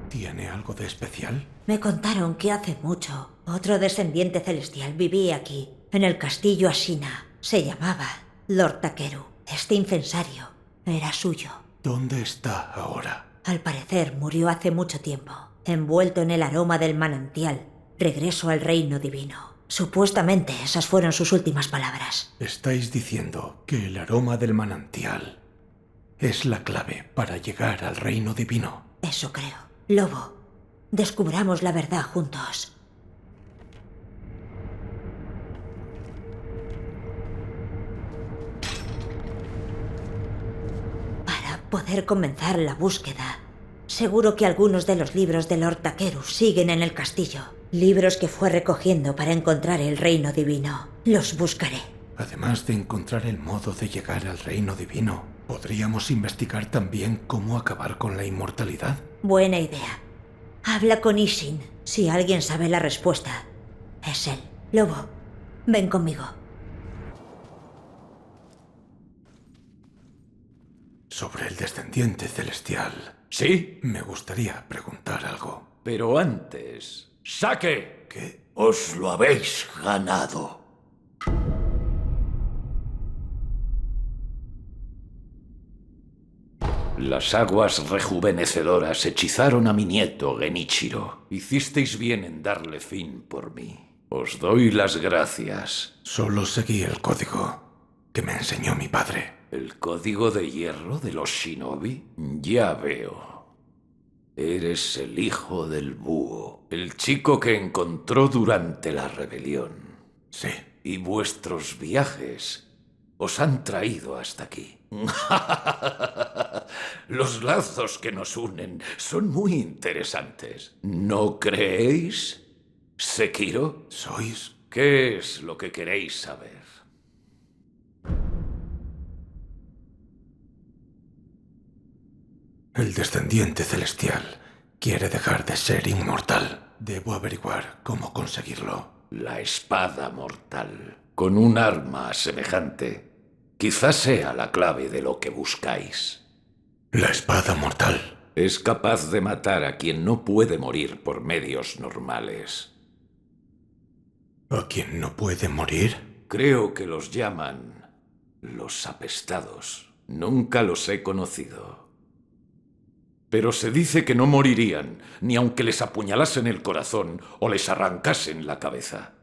¿Tiene algo de especial? Me contaron que hace mucho otro descendiente celestial vivía aquí, en el castillo Ashina. Se llamaba Lord Takeru. Este incensario era suyo. ¿Dónde está ahora? Al parecer murió hace mucho tiempo. Envuelto en el aroma del manantial, regreso al reino divino. Supuestamente esas fueron sus últimas palabras. Estáis diciendo que el aroma del manantial es la clave para llegar al reino divino. Eso creo. Lobo, descubramos la verdad juntos. Para poder comenzar la búsqueda, seguro que algunos de los libros de Lord Takeru siguen en el castillo. Libros que fue recogiendo para encontrar el reino divino. Los buscaré. Además de encontrar el modo de llegar al reino divino, ¿podríamos investigar también cómo acabar con la inmortalidad? Buena idea. Habla con Ishin. Si alguien sabe la respuesta, es él. Lobo, ven conmigo. Sobre el descendiente celestial. ¿Sí? Me gustaría preguntar algo. Pero antes... ¡Saque! ¿Qué? Os lo habéis ganado. Las aguas rejuvenecedoras hechizaron a mi nieto Genichiro. Hicisteis bien en darle fin por mí. Os doy las gracias. Solo seguí el código que me enseñó mi padre. ¿El código de hierro de los shinobi? Ya veo. Eres el hijo del búho, el chico que encontró durante la rebelión. Sí. Y vuestros viajes os han traído hasta aquí. Los lazos que nos unen son muy interesantes. ¿No creéis, Sekiro? ¿Sois? ¿Qué es lo que queréis saber? El descendiente celestial quiere dejar de ser inmortal. Debo averiguar cómo conseguirlo. La espada mortal. Con un arma semejante, quizás sea la clave de lo que buscáis. La espada mortal. Es capaz de matar a quien no puede morir por medios normales. ¿A quien no puede morir? Creo que los llaman los apestados. Nunca los he conocido. Pero se dice que no morirían, ni aunque les apuñalasen el corazón o les arrancasen la cabeza.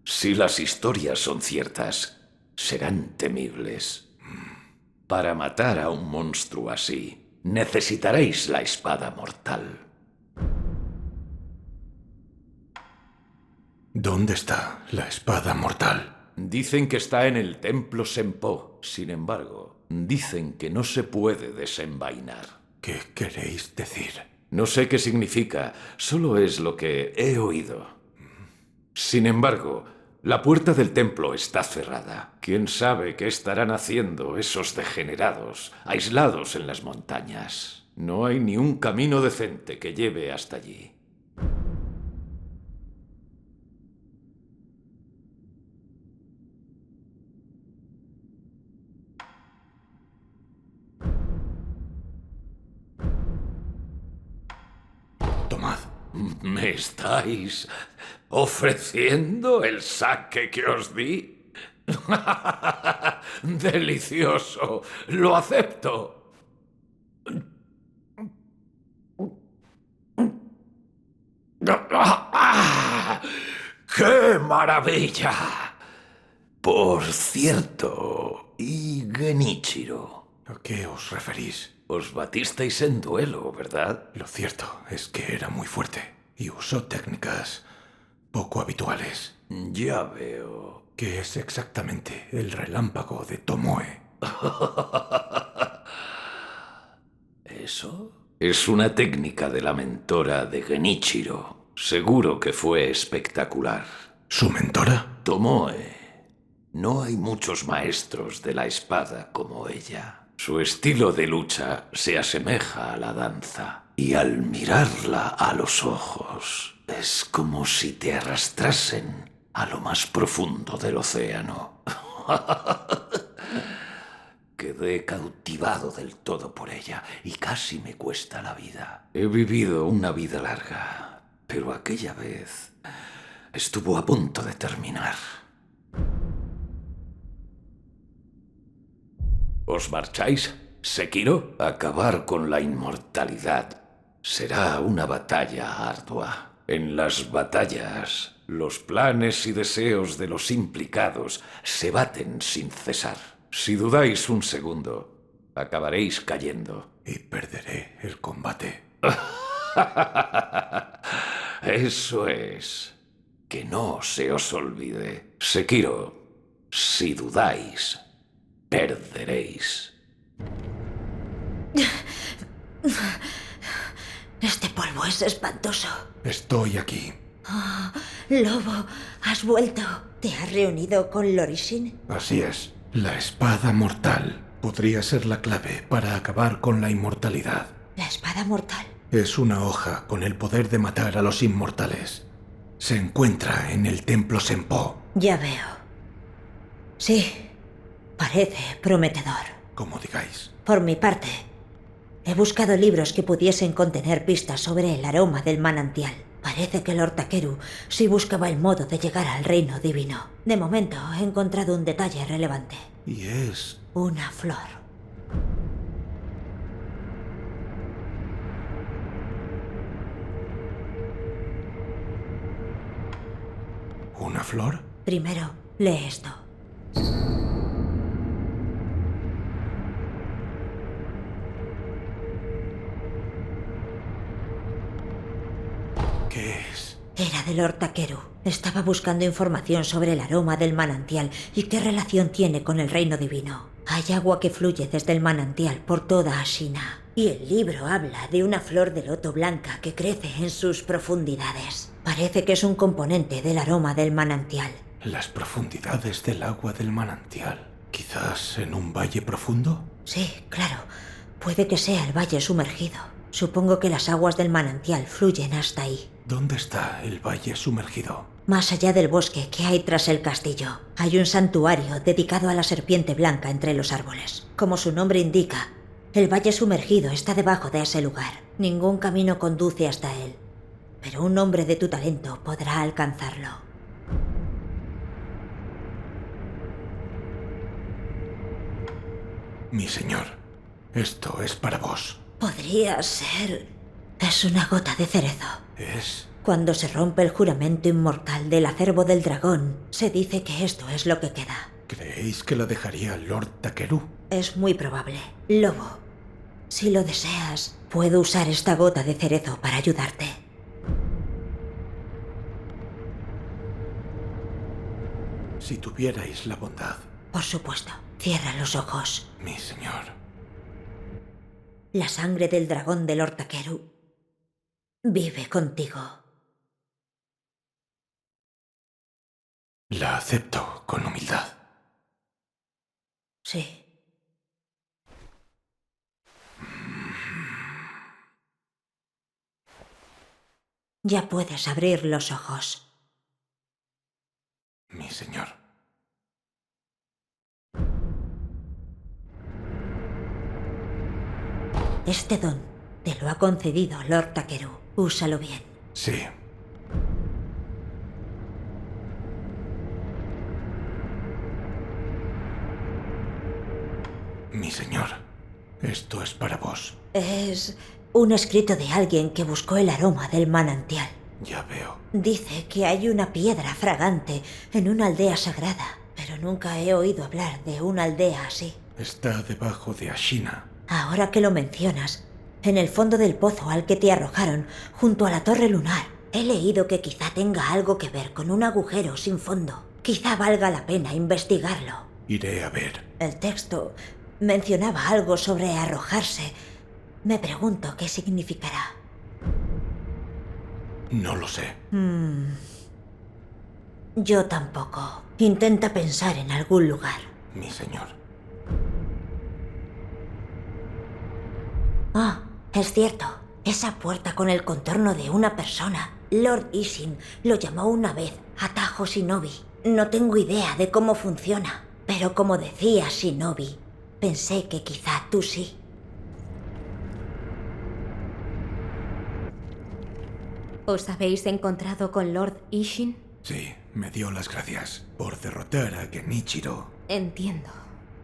Si las historias son ciertas, serán temibles. Para matar a un monstruo así, necesitaréis la espada mortal. ¿Dónde está la espada mortal? Dicen que está en el templo Senpo. Sin embargo, dicen que no se puede desenvainar. ¿Qué queréis decir? No sé qué significa, solo es lo que he oído. Sin embargo, la puerta del templo está cerrada. ¿Quién sabe qué estarán haciendo esos degenerados, aislados en las montañas? No hay ni un camino decente que lleve hasta allí. Tomad. ¿Me estáis ofreciendo el saque que os di? Delicioso. Lo acepto. ¡Qué maravilla! Por cierto, ¿y Genichiro? ¿A qué os referís? Os batisteis en duelo, ¿verdad? Lo cierto es que era muy fuerte y usó técnicas poco habituales. Ya veo. ¿Qué es exactamente el relámpago de Tomoe? ¿Eso? Es una técnica de la mentora de Genichiro. Seguro que fue espectacular. ¿Su mentora? Tomoe. No hay muchos maestros de la espada como ella. Su estilo de lucha se asemeja a la danza. Y al mirarla a los ojos, es como si te arrastrasen a lo más profundo del océano. Quedé cautivado del todo por ella y casi me cuesta la vida. He vivido una vida larga, pero aquella vez estuvo a punto de terminar. ¿Os marcháis, Sekiro? Acabar con la inmortalidad será una batalla ardua. En las batallas, los planes y deseos de los implicados se baten sin cesar. Si dudáis un segundo, acabaréis cayendo. Y perderé el combate. Eso es. Que no se os olvide. Sekiro, si dudáis, perderéis. Este polvo es espantoso. Estoy aquí. Oh, Lobo, has vuelto. ¿Te has reunido con Lorishin? Así es. La espada mortal podría ser la clave para acabar con la inmortalidad. ¿La espada mortal? Es una hoja con el poder de matar a los inmortales. Se encuentra en el templo Senpo. Ya veo. Sí, parece prometedor. Como digáis. Por mi parte, he buscado libros que pudiesen contener pistas sobre el aroma del manantial. Parece que Lord Takeru sí buscaba el modo de llegar al reino divino. De momento, he encontrado un detalle relevante. Y es... una flor. ¿Una flor? Primero, lee esto. ¿Qué es? Era de Lord Takeru. Estaba buscando información sobre el aroma del manantial y qué relación tiene con el reino divino. Hay agua que fluye desde el manantial por toda Ashina. Y el libro habla de una flor de loto blanca que crece en sus profundidades. Parece que es un componente del aroma del manantial. Las profundidades del agua del manantial. ¿Quizás en un valle profundo? Sí, claro. Puede que sea el valle sumergido. Supongo que las aguas del manantial fluyen hasta ahí. ¿Dónde está el valle sumergido? Más allá del bosque que hay tras el castillo, hay un santuario dedicado a la serpiente blanca entre los árboles. Como su nombre indica, el valle sumergido está debajo de ese lugar. Ningún camino conduce hasta él, pero un hombre de tu talento podrá alcanzarlo. Mi señor, esto es para vos. Podría ser... Es una gota de cerezo. Es... Cuando se rompe el juramento inmortal del acervo del dragón, se dice que esto es lo que queda. ¿Creéis que la dejaría Lord Takeru? Es muy probable. Lobo, si lo deseas, puedo usar esta gota de cerezo para ayudarte. Si tuvierais la bondad. Por supuesto. Cierra los ojos. Mi señor. La sangre del dragón de Lord Takeru vive contigo. La acepto con humildad. Sí. Ya puedes abrir los ojos. Mi señor. Este don te lo ha concedido Lord Takeru. Úsalo bien. Sí. Mi señor, esto es para vos. Es un escrito de alguien que buscó el aroma del manantial. Ya veo. Dice que hay una piedra fragante en una aldea sagrada, pero nunca he oído hablar de una aldea así. Está debajo de Ashina. Ahora que lo mencionas, en el fondo del pozo al que te arrojaron, junto a la torre lunar, he leído que quizá tenga algo que ver con un agujero sin fondo. Quizá valga la pena investigarlo. Iré a ver. El texto mencionaba algo sobre arrojarse. Me pregunto qué significará. No lo sé. Yo tampoco. Intenta pensar en algún lugar. Mi señor. Ah, es cierto. Esa puerta con el contorno de una persona. Lord Ishin lo llamó una vez Atajo Shinobi. No tengo idea de cómo funciona, pero como decía Shinobi, pensé que quizá tú sí. ¿Os habéis encontrado con Lord Ishin? Sí, me dio las gracias por derrotar a Genichiro. Entiendo.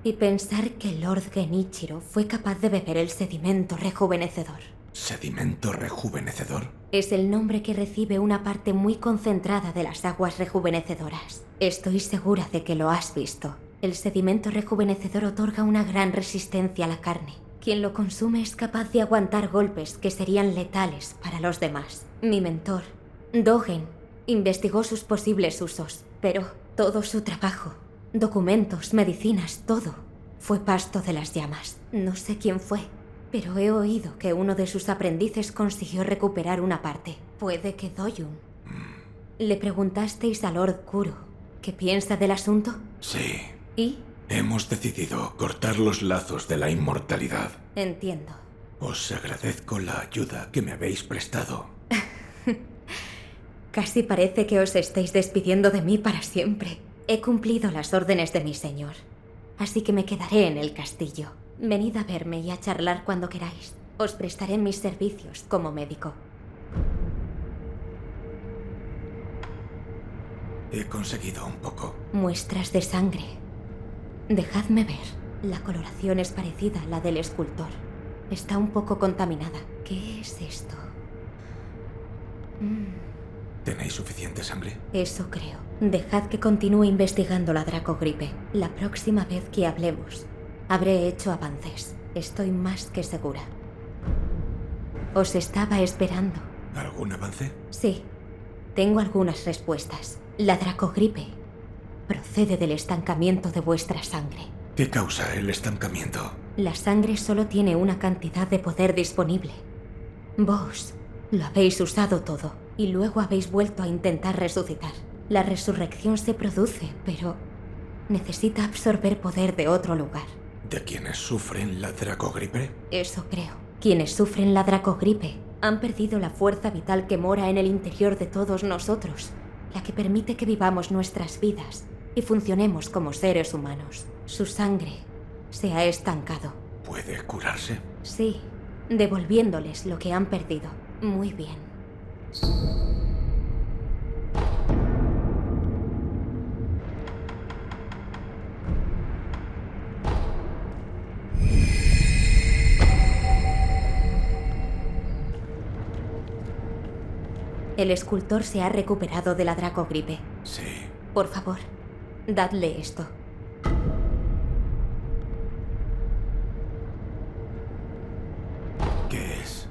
Y pensar que Lord Genichiro fue capaz de beber el sedimento rejuvenecedor. ¿Sedimento rejuvenecedor? Es el nombre que recibe una parte muy concentrada de las aguas rejuvenecedoras. Estoy segura de que lo has visto. El sedimento rejuvenecedor otorga una gran resistencia a la carne. Quien lo consume es capaz de aguantar golpes que serían letales para los demás. Mi mentor, Dogen, investigó sus posibles usos, pero todo su trabajo, documentos, medicinas, todo, fue pasto de las llamas. No sé quién fue, pero he oído que uno de sus aprendices consiguió recuperar una parte. Puede que Doyun. ¿Le preguntasteis a Lord Kuro qué piensa del asunto? Sí. ¿Y? Hemos decidido cortar los lazos de la inmortalidad. Entiendo. Os agradezco la ayuda que me habéis prestado. Casi parece que os estéis despidiendo de mí para siempre. He cumplido las órdenes de mi señor, así que me quedaré en el castillo. Venid a verme y a charlar cuando queráis. Os prestaré mis servicios como médico. He conseguido un poco. Muestras de sangre. Dejadme ver. La coloración es parecida a la del escultor. Está un poco contaminada. ¿Qué es esto? ¿Tenéis suficiente sangre? Eso creo. Dejad que continúe investigando la dracogripe. La próxima vez que hablemos, habré hecho avances. Estoy más que segura. Os estaba esperando. ¿Algún avance? Sí. Tengo algunas respuestas. La dracogripe procede del estancamiento de vuestra sangre. ¿Qué causa el estancamiento? La sangre solo tiene una cantidad de poder disponible. Vos lo habéis usado todo. y luego habéis vuelto a intentar resucitar. La resurrección se produce, pero necesita absorber poder de otro lugar. ¿De quienes sufren la dracogripe? Eso creo. Quienes sufren la dracogripe han perdido la fuerza vital que mora en el interior de todos nosotros, la que permite que vivamos nuestras vidas y funcionemos como seres humanos. Su sangre se ha estancado. ¿Puede curarse? Sí, devolviéndoles lo que han perdido. Muy bien. El escultor se ha recuperado de la dracogripe. Sí. Por favor, dadle esto. ¿Qué es?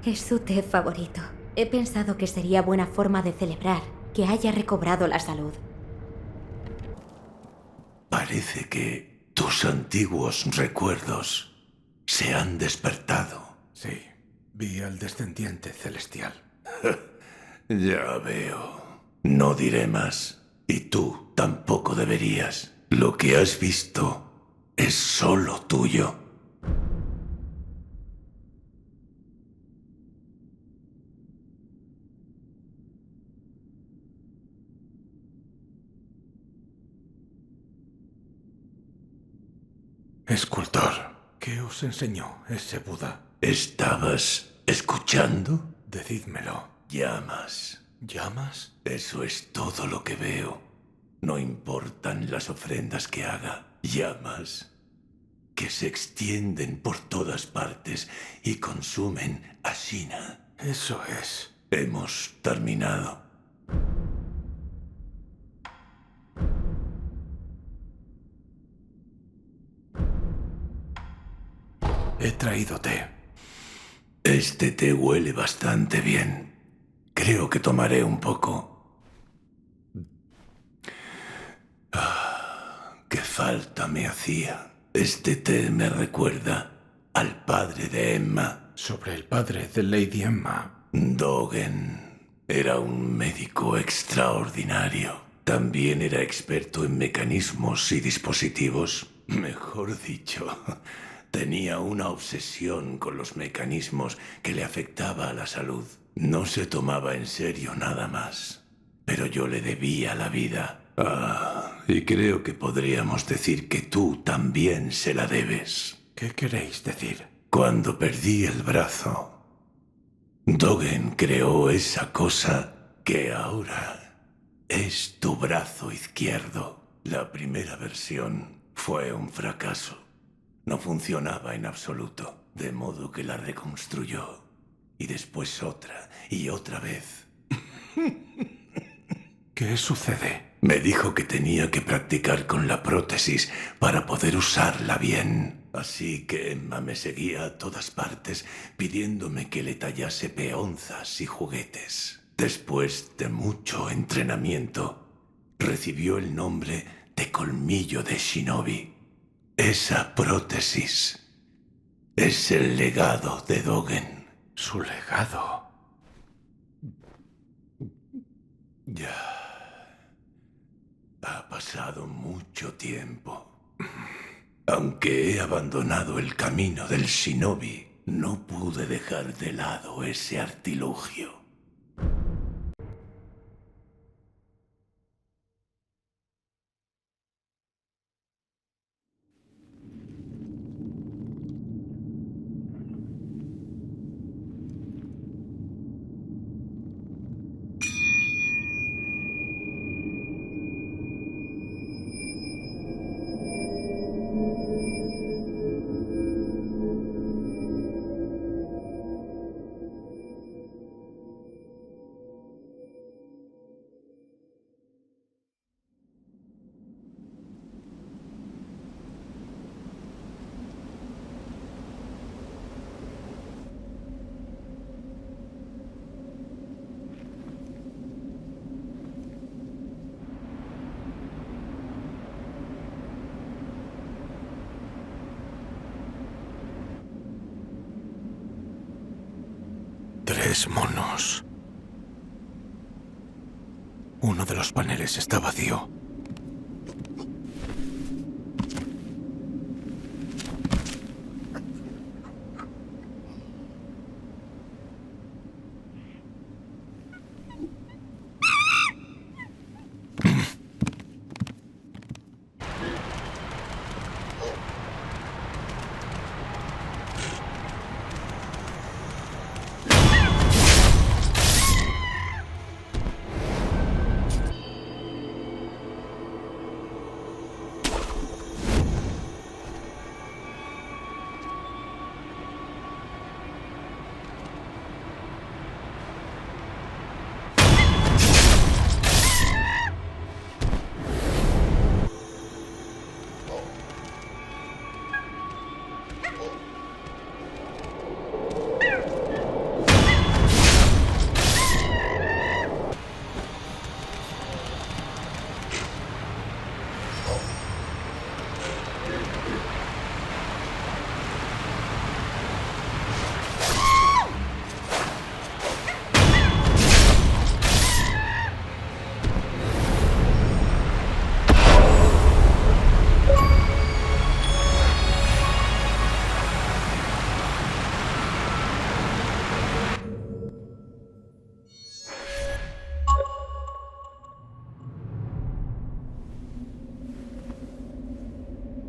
Es su té favorito. He pensado que sería buena forma de celebrar que haya recobrado la salud. Parece que tus antiguos recuerdos se han despertado. Sí, vi al descendiente celestial. Ya veo. No diré más. Y tú tampoco deberías. Lo que has visto es solo tuyo. Escultor, ¿qué os enseñó ese Buda? ¿Estabas escuchando? Decídmelo. Llamas. ¿Llamas? Eso es todo lo que veo. No importan las ofrendas que haga. Llamas que se extienden por todas partes y consumen a Ashina. Eso es. Hemos terminado. He traído té. Este té huele bastante bien. Creo que tomaré un poco. Qué falta me hacía. Este té me recuerda al padre de Emma. Sobre el padre de Lady Emma. Dogen era un médico extraordinario. También era experto en mecanismos y dispositivos. Mejor dicho, tenía una obsesión con los mecanismos que le afectaba a la salud. No se tomaba en serio nada más. Pero yo le debía la vida. Y creo que podríamos decir que tú también se la debes. ¿Qué queréis decir? Cuando perdí el brazo, Dogen creó esa cosa que ahora es tu brazo izquierdo. La primera versión fue un fracaso. No funcionaba en absoluto, de modo que la reconstruyó. Y después otra y otra vez. ¿Qué sucede? Me dijo que tenía que practicar con la prótesis para poder usarla bien. Así que Emma me seguía a todas partes pidiéndome que le tallase peonzas y juguetes. Después de mucho entrenamiento, recibió el nombre de Colmillo de Shinobi. Esa prótesis es el legado de Dogen. Su legado. Ya. Ha pasado mucho tiempo. Aunque he abandonado el camino del shinobi, no pude dejar de lado ese artilugio. 3 monos. Uno de los paneles está vacío.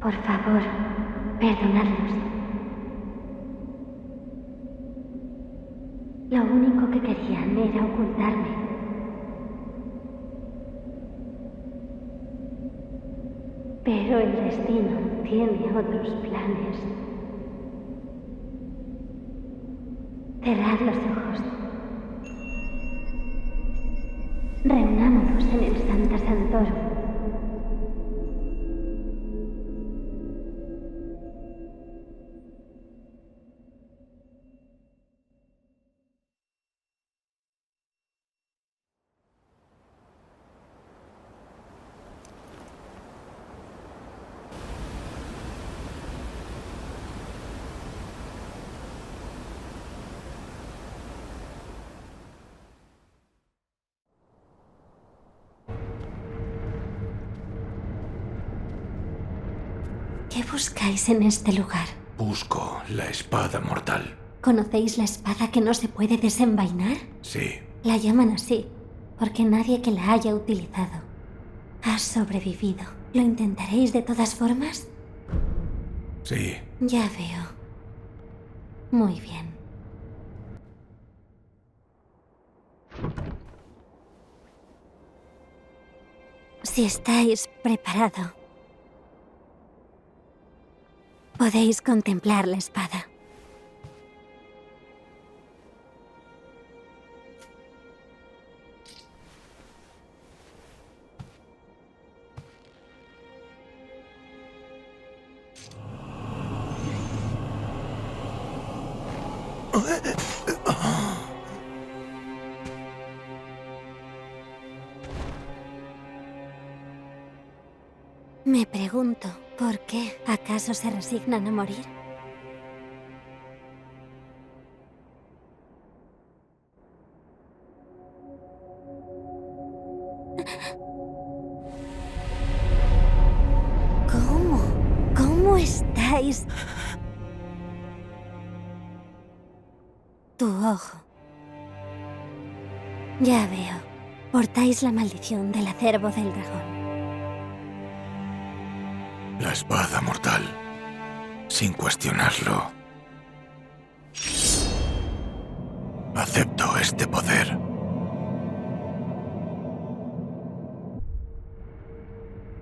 Por favor, perdonadlos. Lo único que querían era ocultarme. Pero el destino tiene otros planes. Cerrad los ojos. Reunámonos en el Santa Santoro. ¿Qué buscáis en este lugar? Busco la espada mortal. ¿Conocéis la espada que no se puede desenvainar? Sí. La llaman así, porque nadie que la haya utilizado ha sobrevivido. ¿Lo intentaréis de todas formas? Sí. Ya veo. Muy bien. Si estáis preparado, podéis contemplar la espada. Me pregunto, ¿por qué? ¿Acaso se resignan a morir? ¿Cómo? ¿Cómo estáis? Tu ojo. Ya veo. Portáis la maldición del acervo del dragón. La espada mortal. Sin cuestionarlo. Acepto este poder.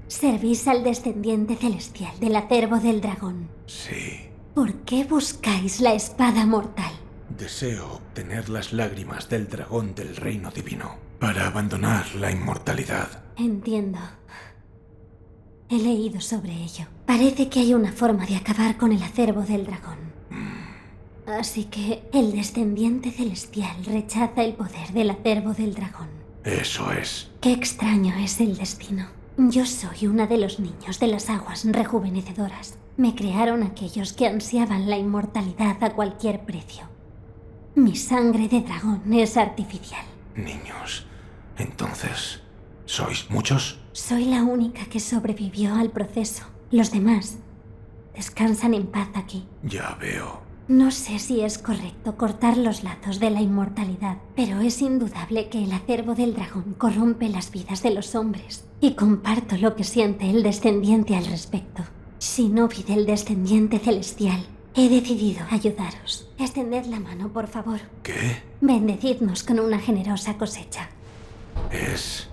Servís al descendiente celestial del acervo del dragón. Sí. ¿Por qué buscáis la espada mortal? Deseo obtener las lágrimas del dragón del reino divino para abandonar la inmortalidad. Entiendo. He leído sobre ello. Parece que hay una forma de acabar con el acervo del dragón. Así que el descendiente celestial rechaza el poder del acervo del dragón. Eso es. Qué extraño es el destino. Yo soy una de los niños de las aguas rejuvenecedoras. Me crearon aquellos que ansiaban la inmortalidad a cualquier precio. Mi sangre de dragón es artificial. Niños, entonces, ¿sois muchos? Soy la única que sobrevivió al proceso. Los demás descansan en paz aquí. Ya veo. No sé si es correcto cortar los lazos de la inmortalidad, pero es indudable que el acervo del dragón corrompe las vidas de los hombres. Y comparto lo que siente el descendiente al respecto. Shinobi del descendiente celestial, he decidido ayudaros. Extended la mano, por favor. ¿Qué? Bendecidnos con una generosa cosecha. ¿Es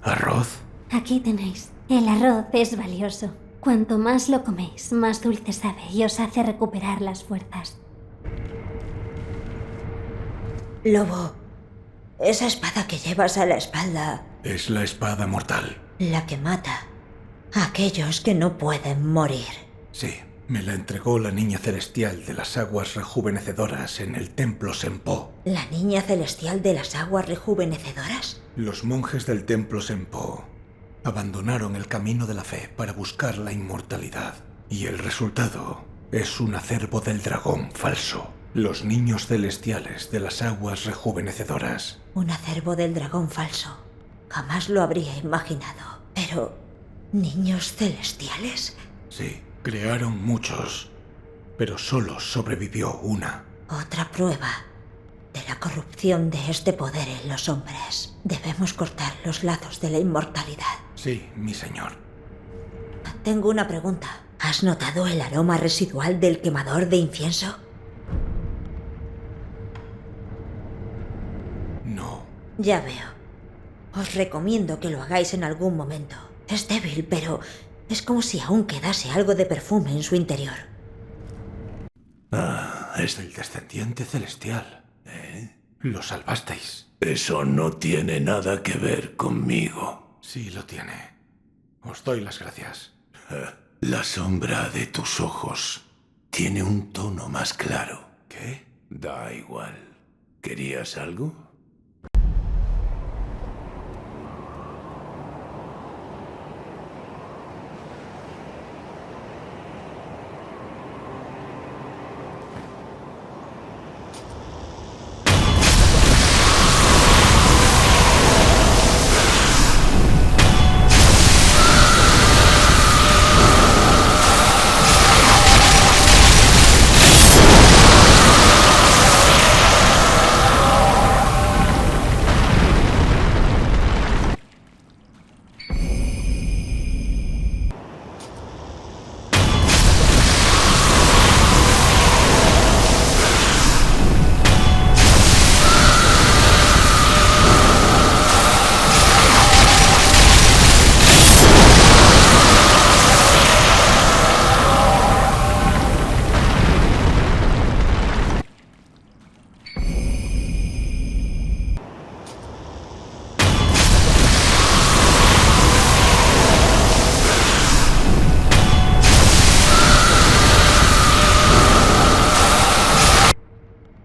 arroz? Aquí tenéis. El arroz es valioso. Cuanto más lo coméis, más dulce sabe y os hace recuperar las fuerzas. Lobo, esa espada que llevas a la espalda... Es la espada mortal. La que mata a aquellos que no pueden morir. Sí, me la entregó la niña celestial de las aguas rejuvenecedoras en el templo Senpo. ¿La niña celestial de las aguas rejuvenecedoras? Los monjes del templo Senpo abandonaron el camino de la fe para buscar la inmortalidad. Y el resultado es un acervo del dragón falso. Los niños celestiales de las aguas rejuvenecedoras. Un acervo del dragón falso. Jamás lo habría imaginado. Pero... ¿niños celestiales? Sí, crearon muchos, pero solo sobrevivió una. Otra prueba de la corrupción de este poder en los hombres. Debemos cortar los lazos de la inmortalidad. Sí, mi señor. Tengo una pregunta. ¿Has notado el aroma residual del quemador de incienso? No. Ya veo. Os recomiendo que lo hagáis en algún momento. Es débil, pero es como si aún quedase algo de perfume en su interior. Ah, es el descendiente celestial. Lo salvasteis. Eso no tiene nada que ver conmigo. Sí lo tiene. Os doy las gracias. La sombra de tus ojos tiene un tono más claro. ¿Qué? Da igual. ¿Querías algo?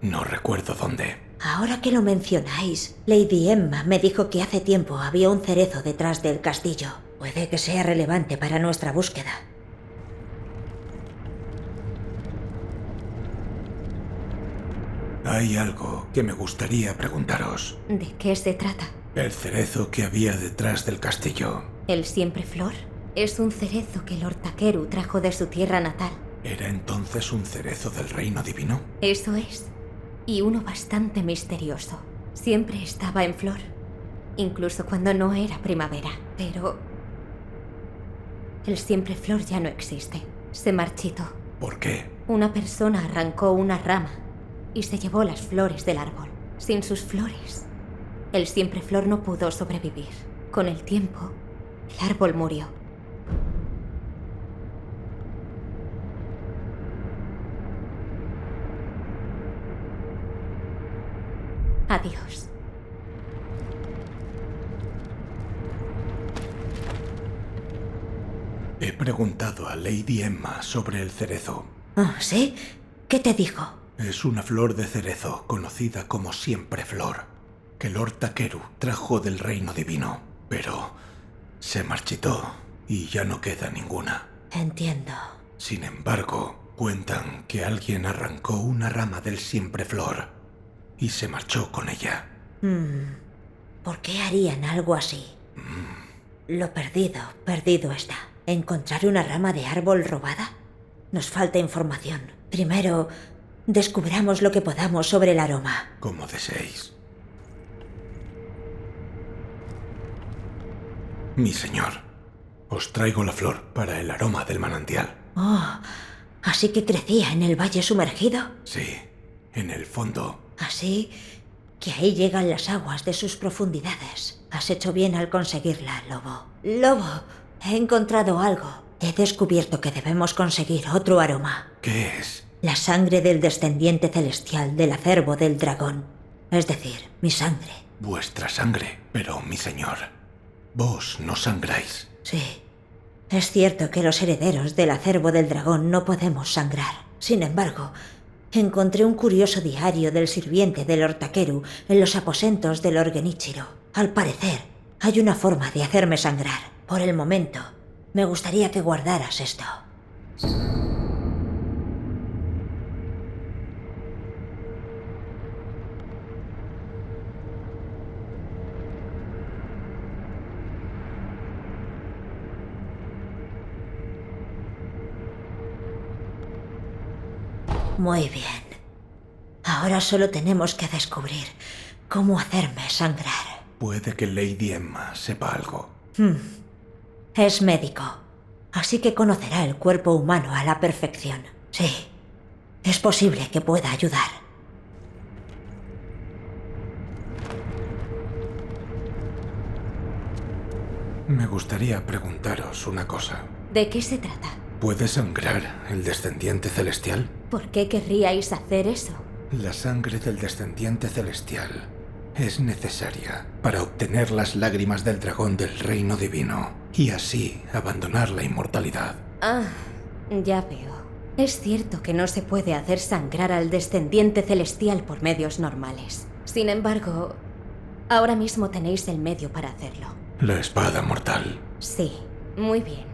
No recuerdo dónde. Ahora que lo mencionáis, Lady Emma me dijo que hace tiempo había un cerezo detrás del castillo. Puede que sea relevante para nuestra búsqueda. Hay algo que me gustaría preguntaros. ¿De qué se trata? El cerezo que había detrás del castillo. ¿El siempre flor? Es un cerezo que Lord Takeru trajo de su tierra natal. ¿Era entonces un cerezo del reino divino? Eso es. Y uno bastante misterioso. Siempre estaba en flor. Incluso cuando no era primavera. Pero... el siempre flor ya no existe. Se marchitó. ¿Por qué? Una persona arrancó una rama y se llevó las flores del árbol. Sin sus flores, el siempre flor no pudo sobrevivir. Con el tiempo, el árbol murió. Adiós. He preguntado a Lady Emma sobre el cerezo. ¿Ah, sí? ¿Qué te dijo? Es una flor de cerezo conocida como siempre flor, que Lord Takeru trajo del reino divino, pero se marchitó y ya no queda ninguna. Entiendo. Sin embargo, cuentan que alguien arrancó una rama del siempre flor y se marchó con ella. ¿Por qué harían algo así? Lo perdido, perdido está. ¿Encontrar una rama de árbol robada? Nos falta información. Primero, descubramos lo que podamos sobre el aroma. Como deseéis. Mi señor, os traigo la flor para el aroma del manantial. Oh, ¿así que crecía en el valle sumergido? Sí, en el fondo. Así que ahí llegan las aguas de sus profundidades. Has hecho bien al conseguirla, Lobo. Lobo, he encontrado algo. He descubierto que debemos conseguir otro aroma. ¿Qué es? La sangre del descendiente celestial del acervo del dragón. Es decir, mi sangre. Vuestra sangre. Pero, mi señor, vos no sangráis. Sí. Es cierto que los herederos del acervo del dragón no podemos sangrar. Sin embargo, encontré un curioso diario del sirviente del Lord Takeru en los aposentos del Lord Genichiro. Al parecer, hay una forma de hacerme sangrar. Por el momento, me gustaría que guardaras esto. Muy bien. Ahora solo tenemos que descubrir cómo hacerme sangrar. Puede que Lady Emma sepa algo. Es médico, así que conocerá el cuerpo humano a la perfección. Sí, es posible que pueda ayudar. Me gustaría preguntaros una cosa. ¿De qué se trata? ¿Puede sangrar el descendiente celestial? ¿Por qué querríais hacer eso? La sangre del descendiente celestial es necesaria para obtener las lágrimas del dragón del reino divino y así abandonar la inmortalidad. Ah, ya veo. Es cierto que no se puede hacer sangrar al descendiente celestial por medios normales. Sin embargo, ahora mismo tenéis el medio para hacerlo. La espada mortal. Sí, muy bien.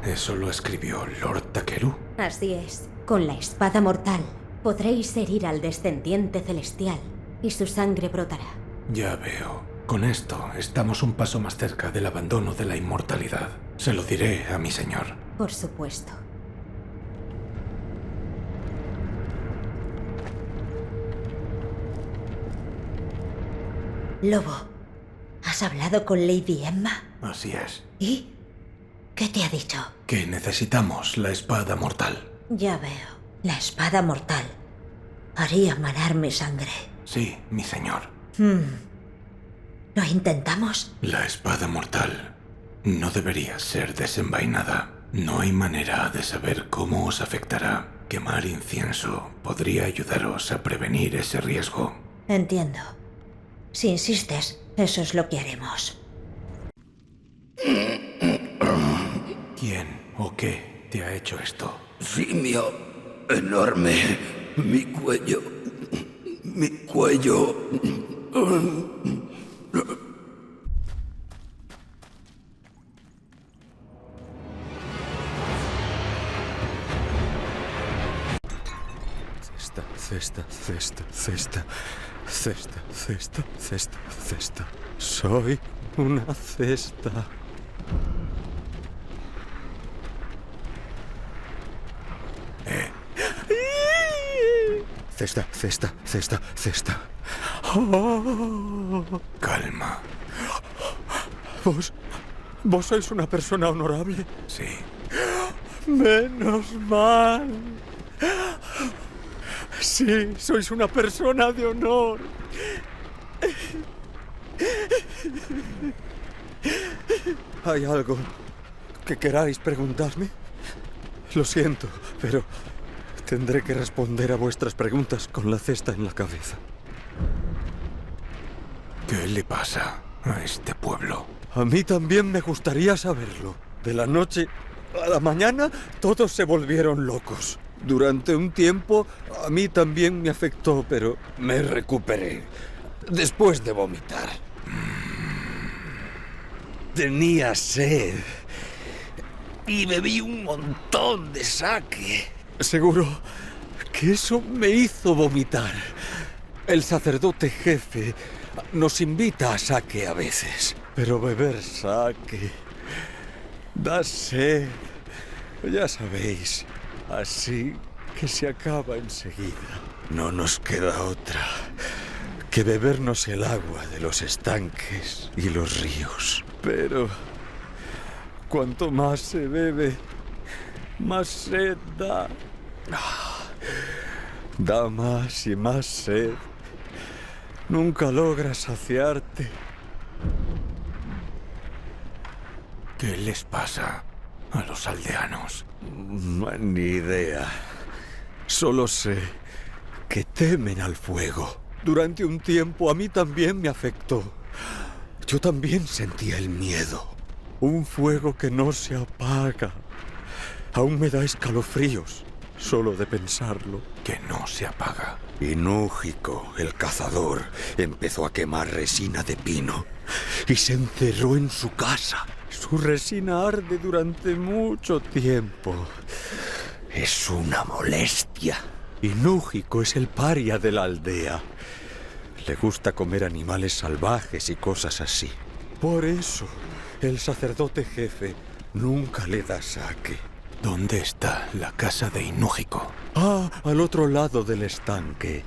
¿Eso lo escribió Lord Takeru? Así es. Con la espada mortal podréis herir al descendiente celestial y su sangre brotará. Ya veo. Con esto estamos un paso más cerca del abandono de la inmortalidad. Se lo diré a mi señor. Por supuesto. Lobo, ¿has hablado con Lady Emma? Así es. ¿Y qué te ha dicho? Que necesitamos la espada mortal. Ya veo. La espada mortal haría manar mi sangre. Sí, mi señor. ¿Lo intentamos? La espada mortal no debería ser desenvainada. No hay manera de saber cómo os afectará. Quemar incienso podría ayudaros a prevenir ese riesgo. Entiendo. Si insistes, eso es lo que haremos. ¿Quién o qué te ha hecho esto? Simio enorme. Mi cuello. Mi cuello. Cesta. Soy una cesta. Cesta. Oh. Calma. ¿Vos sois una persona honorable? Sí. Menos mal. Sí, sois una persona de honor. ¿Hay algo que queráis preguntarme? Lo siento, pero tendré que responder a vuestras preguntas con la cesta en la cabeza. ¿Qué le pasa a este pueblo? A mí también me gustaría saberlo. De la noche a la mañana, todos se volvieron locos. Durante un tiempo, a mí también me afectó, pero me recuperé. Después de vomitar. Tenía sed. Y bebí un montón de sake. Seguro que eso me hizo vomitar. El sacerdote jefe nos invita a sake a veces. Pero beber sake da sed. Ya sabéis, así que se acaba enseguida. No nos queda otra que bebernos el agua de los estanques y los ríos. Pero cuanto más se bebe, más sed da. Da más y más sed. Nunca logras saciarte. ¿Qué les pasa a los aldeanos? Ni idea. Solo sé que temen al fuego. Durante un tiempo a mí también me afectó. Yo también sentía el miedo. Un fuego que no se apaga. Aún me da escalofríos solo de pensarlo. Que no se apaga. Y Núgico, el cazador, empezó a quemar resina de pino y se encerró en su casa. Su resina arde durante mucho tiempo. Es una molestia. Y Núgico es el paria de la aldea. Le gusta comer animales salvajes y cosas así. Por eso, el sacerdote jefe nunca le da sake. ¿Dónde está la casa de Inúgico? Al otro lado del estanque.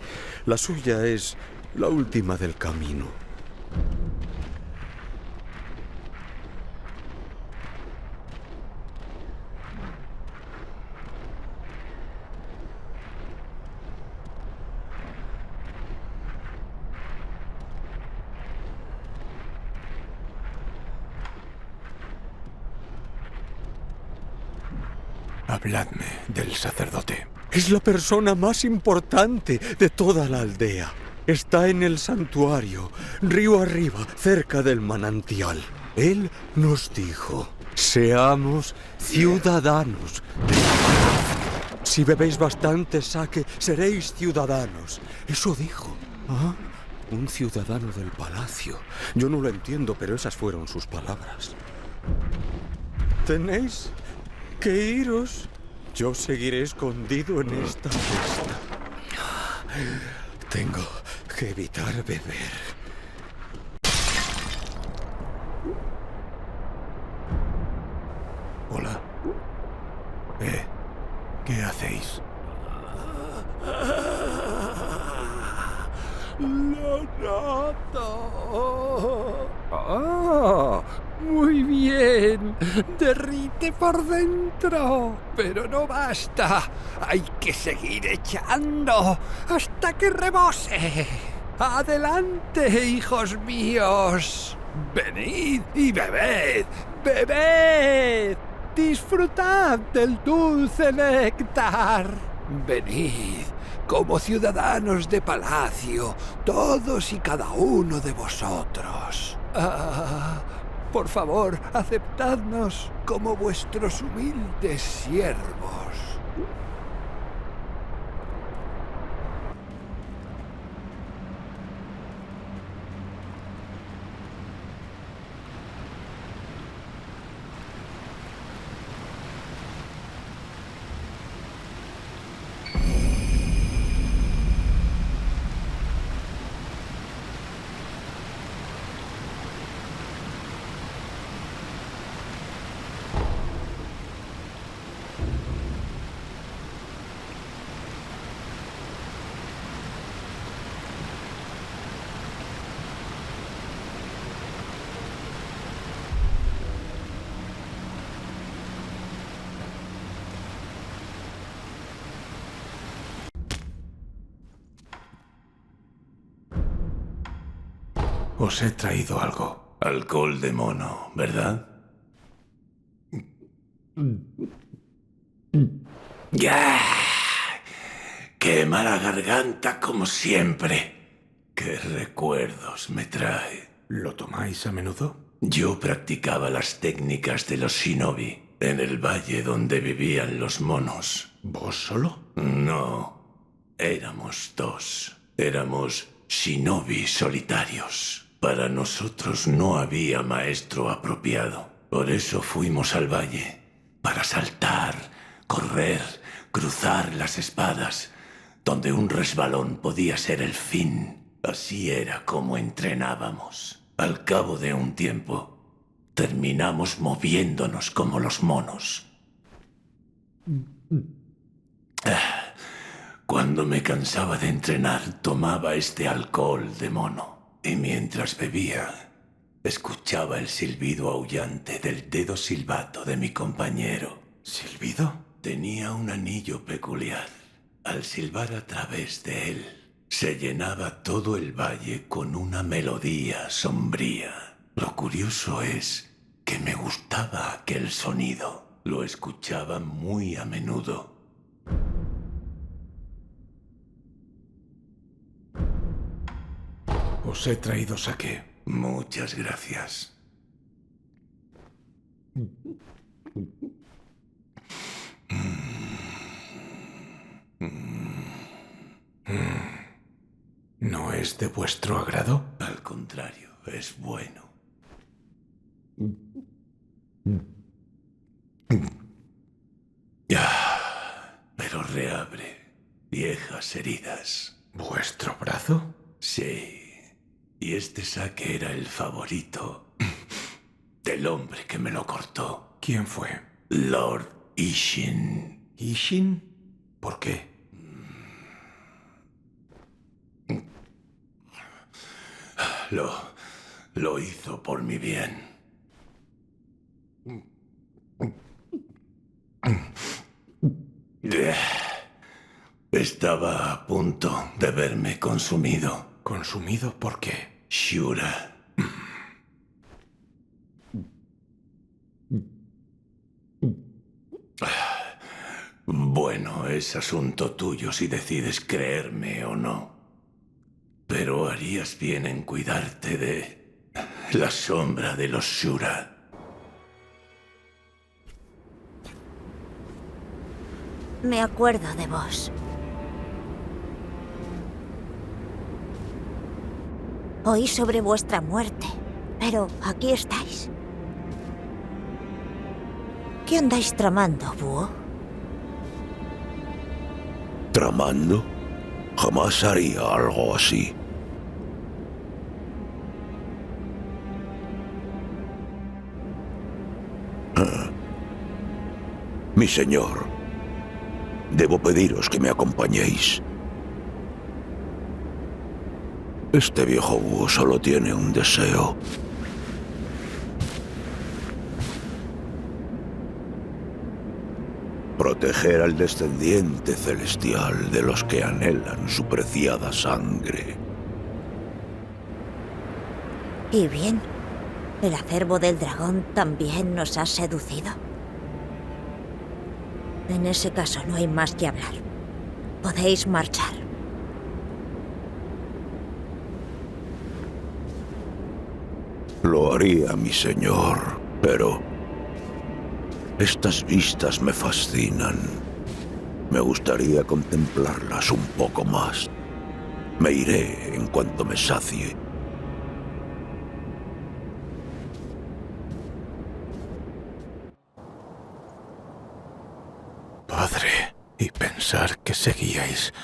La suya es la última del camino. Habladme del sacerdote. Es la persona más importante de toda la aldea. Está en el santuario, río arriba, cerca del manantial. Él nos dijo, seamos ciudadanos. Si bebéis bastante sake, seréis ciudadanos. Eso dijo. Un ciudadano del palacio. Yo no lo entiendo, pero esas fueron sus palabras. Tenéis que iros. Yo seguiré escondido en esta fiesta. Tengo que evitar beber. Hola. ¿Qué hacéis? ¡Lo noto! ¡Oh! ¡Muy bien! ¡Derrite por dentro! ¡Pero no basta! ¡Hay que seguir echando hasta que rebose! ¡Adelante, hijos míos! ¡Venid y bebed! ¡Bebed! ¡Disfrutad del dulce néctar! ¡Venid! Como ciudadanos de palacio, todos y cada uno de vosotros. Por favor, aceptadnos como vuestros humildes siervos. Os he traído algo. Alcohol de mono, ¿verdad? ¡Ya! Quema la garganta como siempre. ¡Qué recuerdos me trae! ¿Lo tomáis a menudo? Yo practicaba las técnicas de los shinobi en el valle donde vivían los monos. ¿Vos solo? No, éramos dos. Éramos shinobi solitarios. Para nosotros no había maestro apropiado. Por eso fuimos al valle, para saltar, correr, cruzar las espadas, donde un resbalón podía ser el fin. Así era como entrenábamos. Al cabo de un tiempo, terminamos moviéndonos como los monos. Cuando me cansaba de entrenar, tomaba este alcohol de mono. Y mientras bebía, escuchaba el silbido aullante del dedo silbato de mi compañero. ¿Silbido? Tenía un anillo peculiar. Al silbar a través de él, se llenaba todo el valle con una melodía sombría. Lo curioso es que me gustaba aquel sonido. Lo escuchaba muy a menudo. Os he traído sake. Muchas gracias. ¿No es de vuestro agrado? Al contrario, es bueno. Pero reabre viejas heridas. ¿Vuestro brazo? Sí. Y este sake era el favorito del hombre que me lo cortó. ¿Quién fue? Lord Ishin. ¿Ishin? ¿Por qué? Lo hizo por mi bien. Estaba a punto de verme consumido. ¿Consumido por qué? Shura. Bueno, es asunto tuyo si decides creerme o no. Pero harías bien en cuidarte de la sombra de los Shura. Me acuerdo de vos. Oí sobre vuestra muerte, pero aquí estáis. ¿Qué andáis tramando, búho? ¿Tramando? Jamás haría algo así. Mi señor, debo pediros que me acompañéis. Este viejo búho solo tiene un deseo. Proteger al descendiente celestial de los que anhelan su preciada sangre. Y bien, ¿el acervo del dragón también nos ha seducido? En ese caso no hay más que hablar. Podéis marchar. Lo haría, mi señor, pero estas vistas me fascinan. Me gustaría contemplarlas un poco más. Me iré en cuanto me sacie. Padre, y pensar que seguíais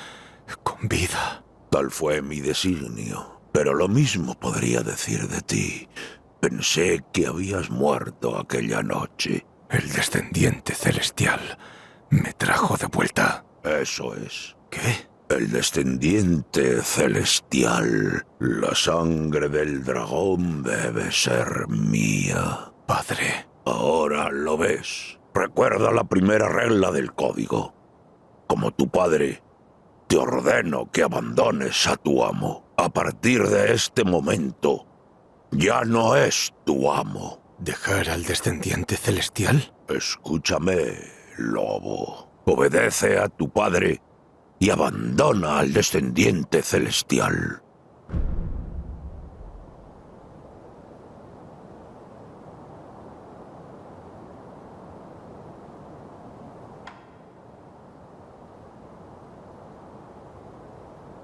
con vida. Tal fue mi designio, pero lo mismo podría decir de ti. Pensé que habías muerto aquella noche. El descendiente celestial me trajo de vuelta. Eso es. ¿Qué? El descendiente celestial. La sangre del dragón debe ser mía. Padre. Ahora lo ves. Recuerda la primera regla del código. Como tu padre, te ordeno que abandones a tu amo. A partir de este momento, ya no es tu amo. ¿Dejar al descendiente celestial? Escúchame, lobo. Obedece a tu padre y abandona al descendiente celestial.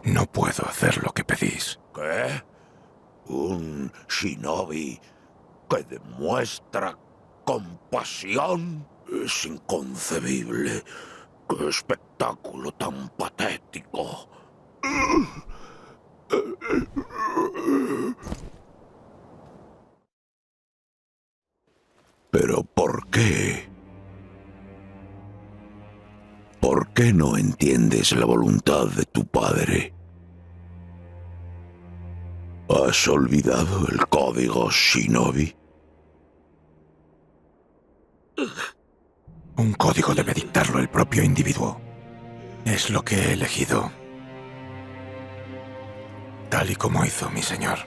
No puedo hacer lo que pedís. ¿Qué? Un shinobi que demuestra compasión. Es inconcebible. ¡Qué espectáculo tan patético! ¿Pero por qué? ¿Por qué no entiendes la voluntad de tu padre? ¿Has olvidado el código shinobi? Un código debe dictarlo el propio individuo. Es lo que he elegido. Tal y como hizo mi señor.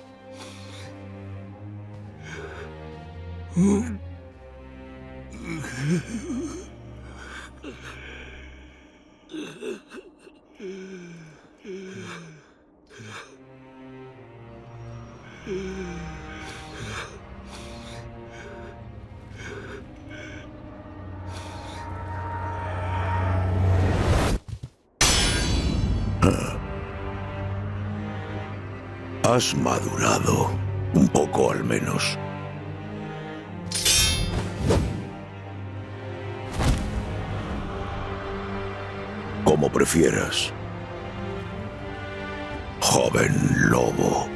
Has madurado, un poco al menos. Como prefieras, joven lobo.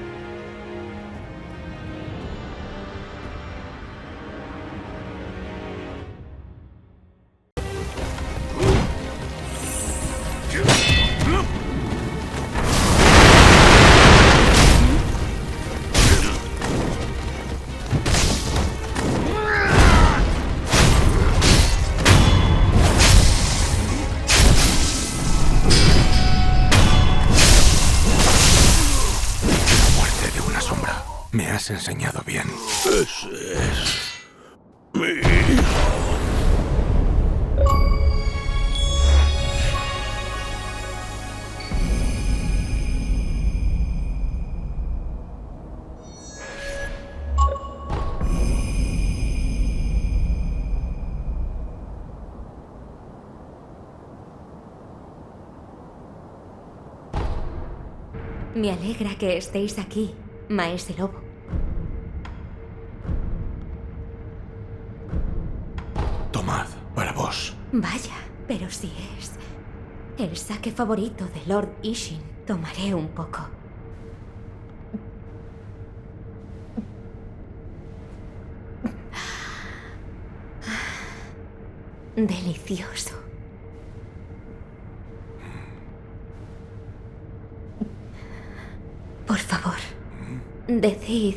Me has enseñado bien. Ese es mi hijo. Me alegra que estéis aquí, maese lobo. Tomad, para vos. Vaya, pero si es el saque favorito de Lord Ishin, tomaré un poco. Delicioso. Por favor, decid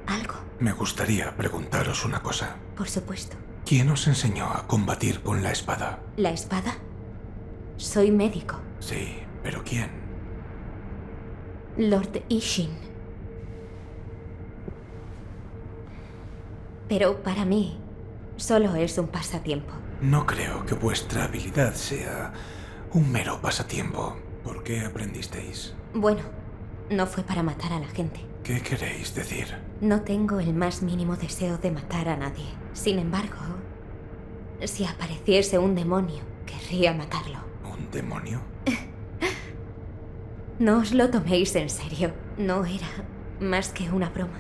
algo. Me gustaría preguntaros una cosa. Por supuesto. ¿Quién os enseñó a combatir con la espada? ¿La espada? Soy médico. Sí, pero ¿quién? Lord Ishin. Pero para mí, solo es un pasatiempo. No creo que vuestra habilidad sea un mero pasatiempo. ¿Por qué aprendisteis? Bueno, no fue para matar a la gente. ¿Qué queréis decir? No tengo el más mínimo deseo de matar a nadie. Sin embargo, si apareciese un demonio, querría matarlo. ¿Un demonio? No os lo toméis en serio. No era más que una broma.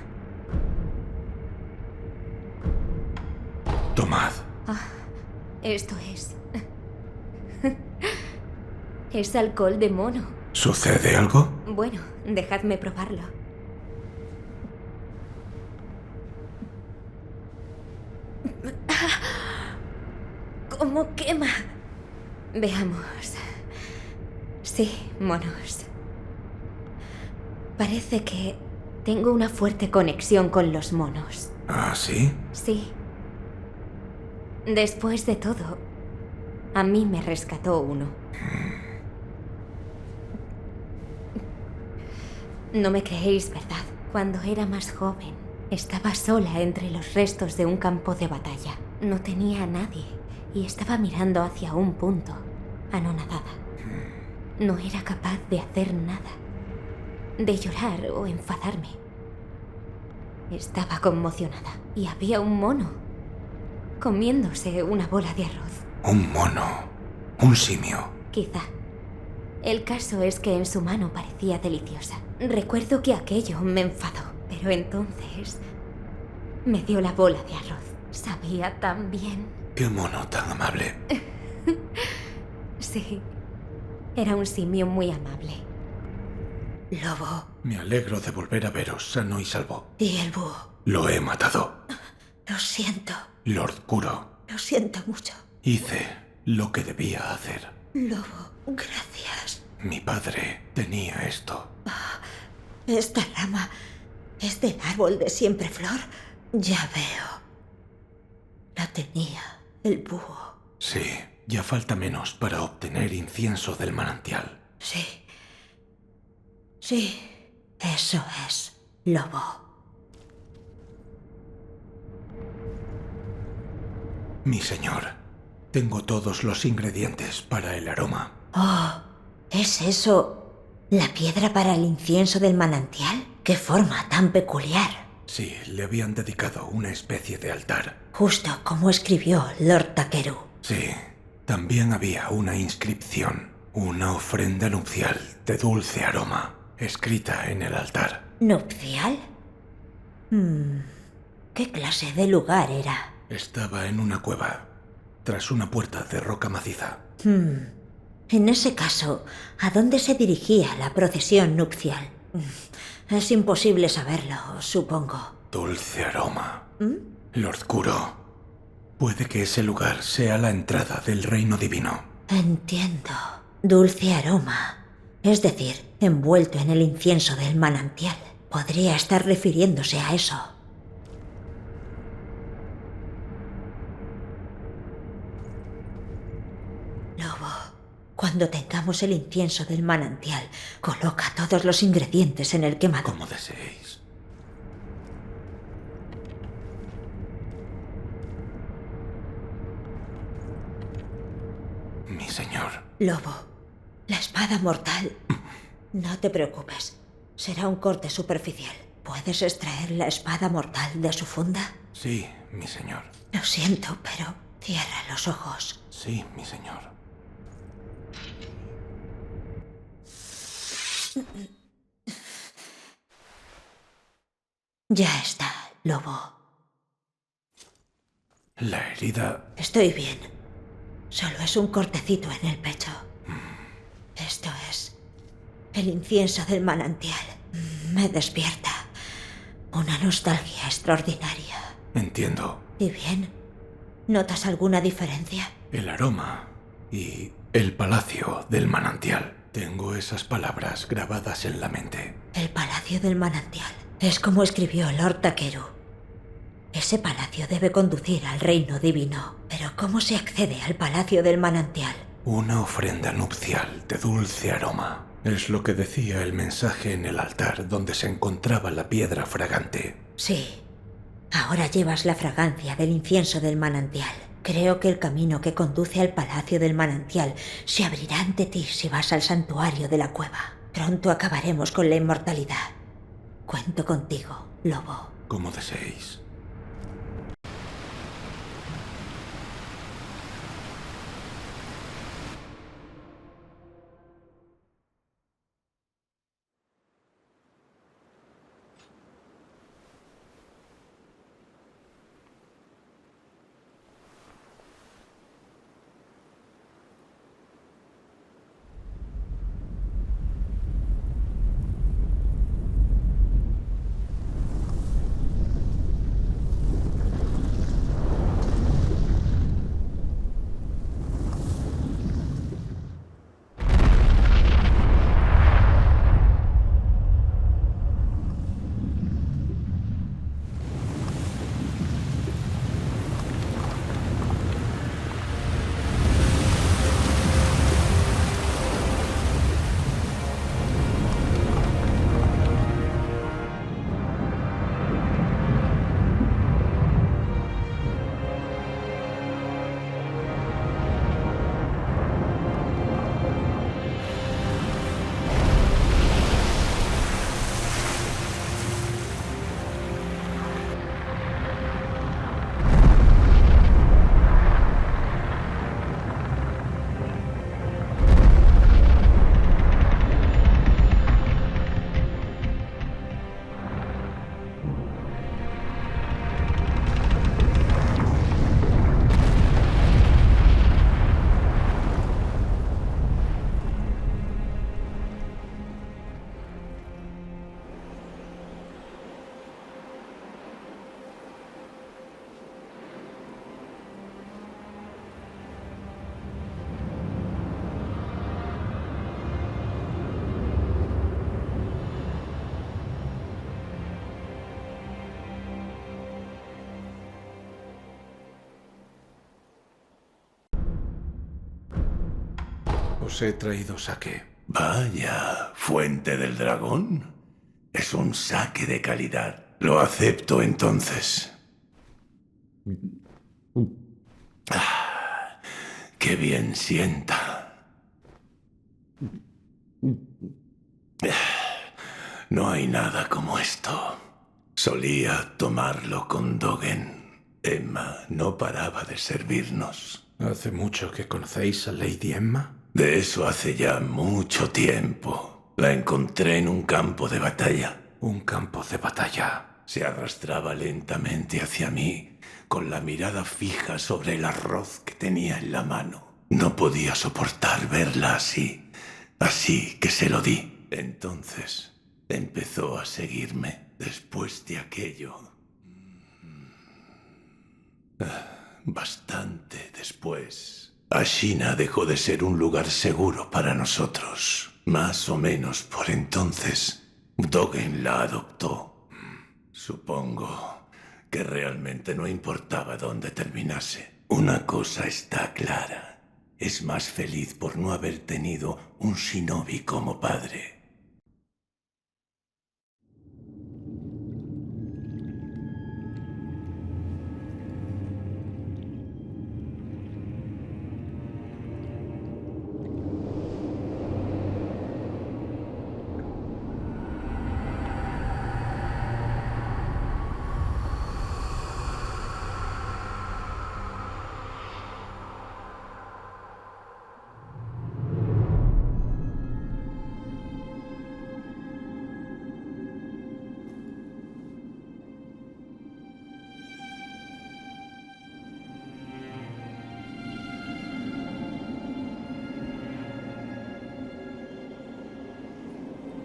Tomad. Ah, esto es... es alcohol de mono. ¿Sucede algo? Bueno, dejadme probarlo. ¿Cómo quema? Veamos. Sí, monos. Parece que tengo una fuerte conexión con los monos. ¿Ah, sí? Sí. Después de todo, a mí me rescató uno. No me creéis, ¿verdad? Cuando era más joven, estaba sola entre los restos de un campo de batalla. No tenía a nadie y estaba mirando hacia un punto, anonadada. No era capaz de hacer nada, de llorar o enfadarme. Estaba conmocionada y había un mono comiéndose una bola de arroz. Un mono. Un simio. Quizá. El caso es que en su mano parecía deliciosa. Recuerdo que aquello me enfadó, Pero entonces me dio la bola de arroz. Sabía tan bien. Qué mono tan amable. Sí, era un simio muy amable. Lobo. Me alegro de volver a veros sano y salvo. ¿Y el búho? Lo he matado. Lo siento. Lord Kuro. Lo siento mucho. Hice lo que debía hacer. Lobo, gracias. Mi padre tenía esto. Esta rama es del árbol de siempre flor. Ya veo. La tenía el búho. Sí, ya falta menos para obtener incienso del manantial. Sí. Sí, eso es, lobo. Mi señor, tengo todos los ingredientes para el aroma. Oh, ¿es eso la piedra para el incienso del manantial? ¡Qué forma tan peculiar! Sí, le habían dedicado una especie de altar. Justo como escribió Lord Takeru. Sí, también había una inscripción, una ofrenda nupcial de dulce aroma, escrita en el altar. ¿Nupcial? ¿Qué clase de lugar era? Estaba en una cueva, tras una puerta de roca maciza. En ese caso, ¿a dónde se dirigía la procesión nupcial? Es imposible saberlo, supongo. Dulce aroma. Lord Kuro, puede que ese lugar sea la entrada del reino divino. Entiendo. Dulce aroma. Es decir, envuelto en el incienso del manantial. Podría estar refiriéndose a eso. Lobo, cuando tengamos el incienso del manantial, coloca todos los ingredientes en el quemador. Como deseéis. Mi señor. Lobo, la espada mortal. No te preocupes. Será un corte superficial. ¿Puedes extraer la espada mortal de su funda? Sí, mi señor. Lo siento, pero cierra los ojos. Sí, mi señor. Ya está, lobo. La herida... Estoy bien. Solo es un cortecito en el pecho. Esto es el incienso del manantial. Me despierta una nostalgia extraordinaria. Entiendo. ¿Y bien? ¿Notas alguna diferencia? El aroma y el palacio del manantial. Tengo esas palabras grabadas en la mente. El palacio del manantial. Es como escribió Lord Takeru. Ese palacio debe conducir al reino divino. Pero ¿cómo se accede al palacio del manantial? Una ofrenda nupcial de dulce aroma. Es lo que decía el mensaje en el altar donde se encontraba la piedra fragante. Sí. Ahora llevas la fragancia del incienso del manantial. Creo que el camino que conduce al palacio del manantial se abrirá ante ti si vas al santuario de la cueva. Pronto acabaremos con la inmortalidad. Cuento contigo, lobo. Como deseéis. Os he traído sake. Vaya, fuente del dragón. Es un sake de calidad. Lo acepto entonces. Qué bien sienta. No hay nada como esto. Solía tomarlo con Dogen. Emma no paraba de servirnos. ¿Hace mucho que conocéis a Lady Emma? De eso hace ya mucho tiempo. La encontré en un campo de batalla. Un campo de batalla. Se arrastraba lentamente hacia mí, con la mirada fija sobre el arroz que tenía en la mano. No podía soportar verla así, así que se lo di. Entonces empezó a seguirme después de aquello. Bastante después. Ashina dejó de ser un lugar seguro para nosotros. Más o menos por entonces, Dogen la adoptó. Supongo que realmente no importaba dónde terminase. Una cosa está clara. Es más feliz por no haber tenido un shinobi como padre.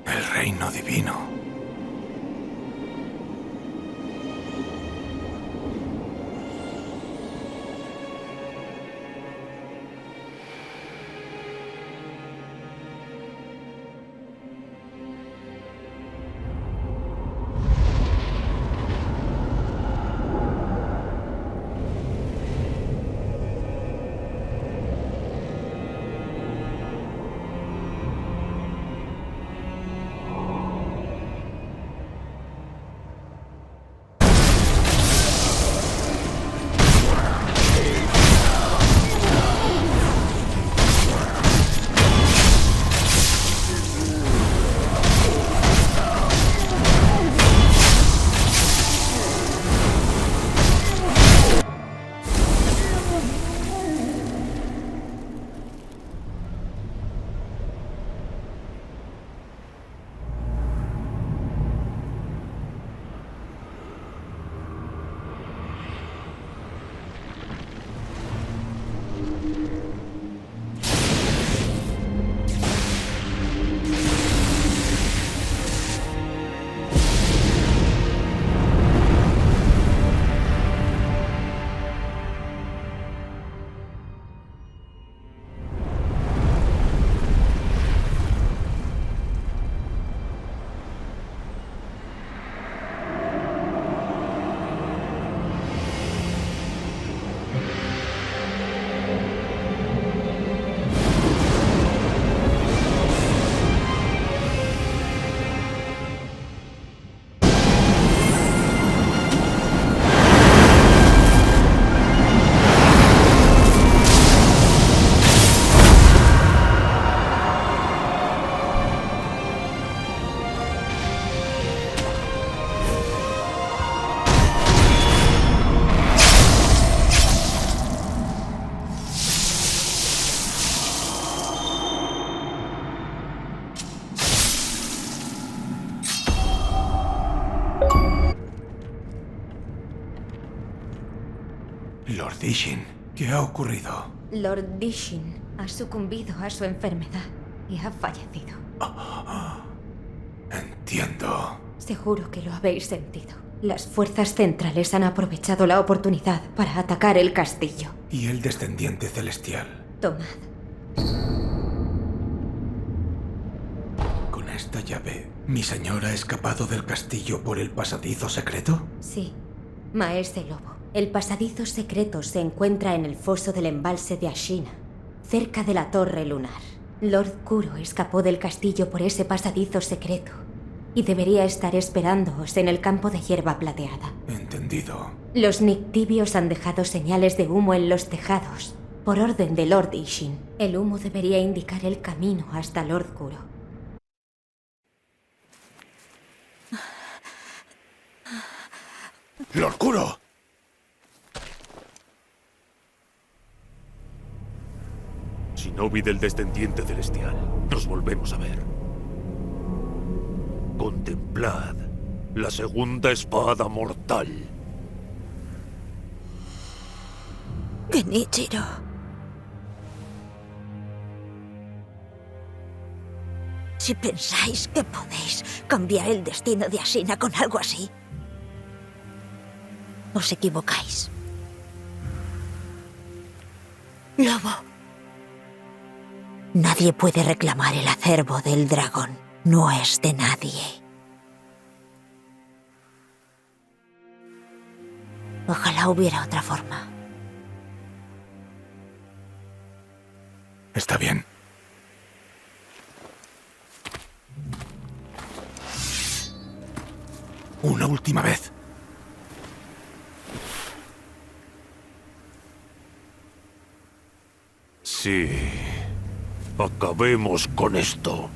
El reino divino. Lord Ishin, ¿qué ha ocurrido? Lord Dishin ha sucumbido a su enfermedad y ha fallecido. Entiendo. Seguro que lo habéis sentido. Las fuerzas centrales han aprovechado la oportunidad para atacar el castillo. ¿Y el descendiente celestial? Tomad. Con esta llave, ¿mi señora ha escapado del castillo por el pasadizo secreto? Sí, Maese Lobo. El pasadizo secreto se encuentra en el foso del embalse de Ashina, cerca de la torre lunar. Lord Kuro escapó del castillo por ese pasadizo secreto y debería estar esperándoos en el campo de hierba plateada. Entendido. Los Nictibios han dejado señales de humo en los tejados, por orden de Lord Ishin. El humo debería indicar el camino hasta Lord Kuro. ¡Lord Kuro! Shinobi del Descendiente Celestial, nos volvemos a ver. Contemplad la segunda espada mortal. Genichiro. Si pensáis que podéis cambiar el destino de Ashina con algo así, os equivocáis. Lobo. Nadie puede reclamar el acervo del dragón. No es de nadie. Ojalá hubiera otra forma. Está bien. Una última vez. Sí. Acabemos con esto.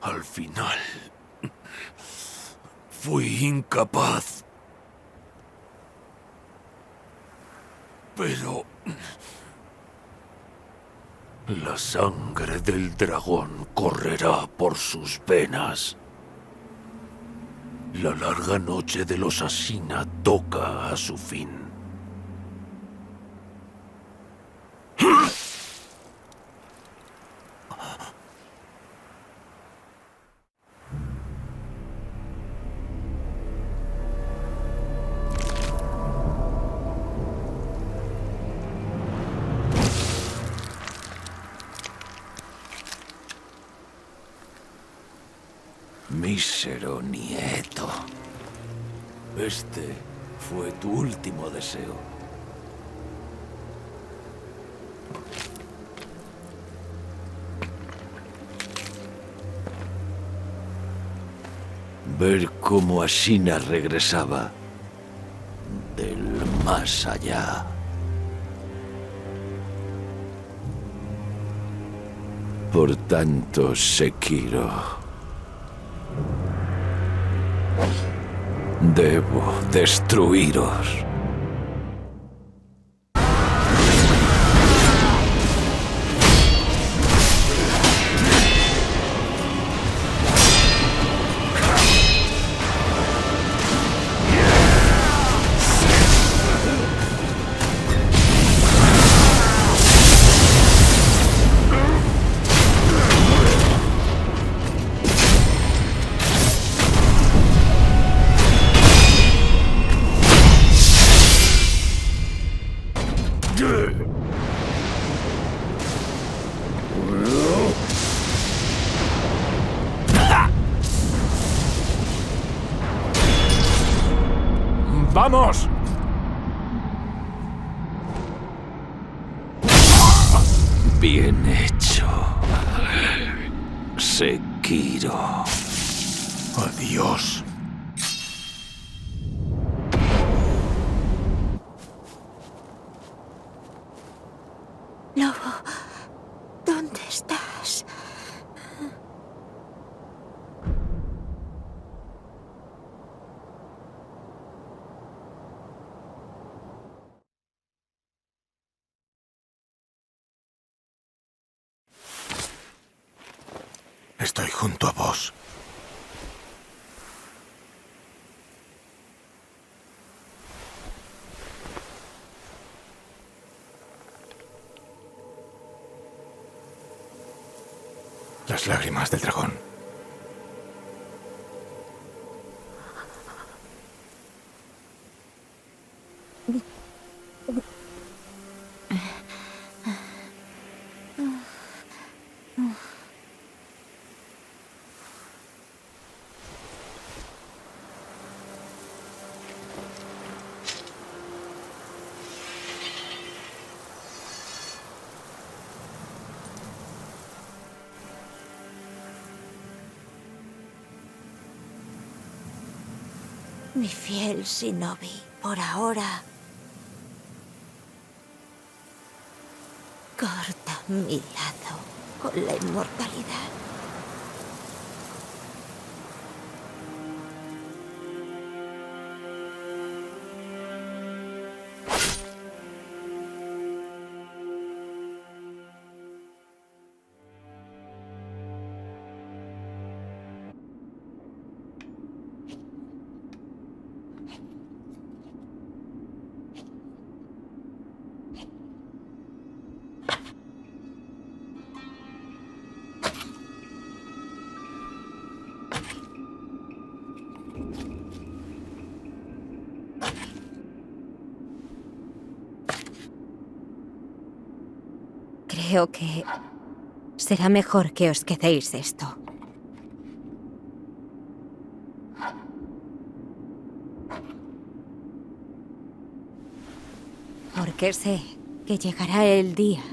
Al final, fui incapaz. Pero la sangre del dragón correrá por sus venas. La larga noche de los Ashina toca a su fin. Mísero nieto. Este fue tu último deseo. Ver cómo Ashina regresaba del más allá. Por tanto, Sekiro, debo destruiros. ¡Vamos! Bien hecho, Sekiro. Adiós. Lobo, ¿dónde estás? Estoy junto a vos. Las lágrimas del dragón. Mi fiel Shinobi, por ahora, corta mi lazo con la inmortalidad. Creo que será mejor que os quedéis esto. Porque sé que llegará el día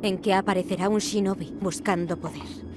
en que aparecerá un shinobi buscando poder.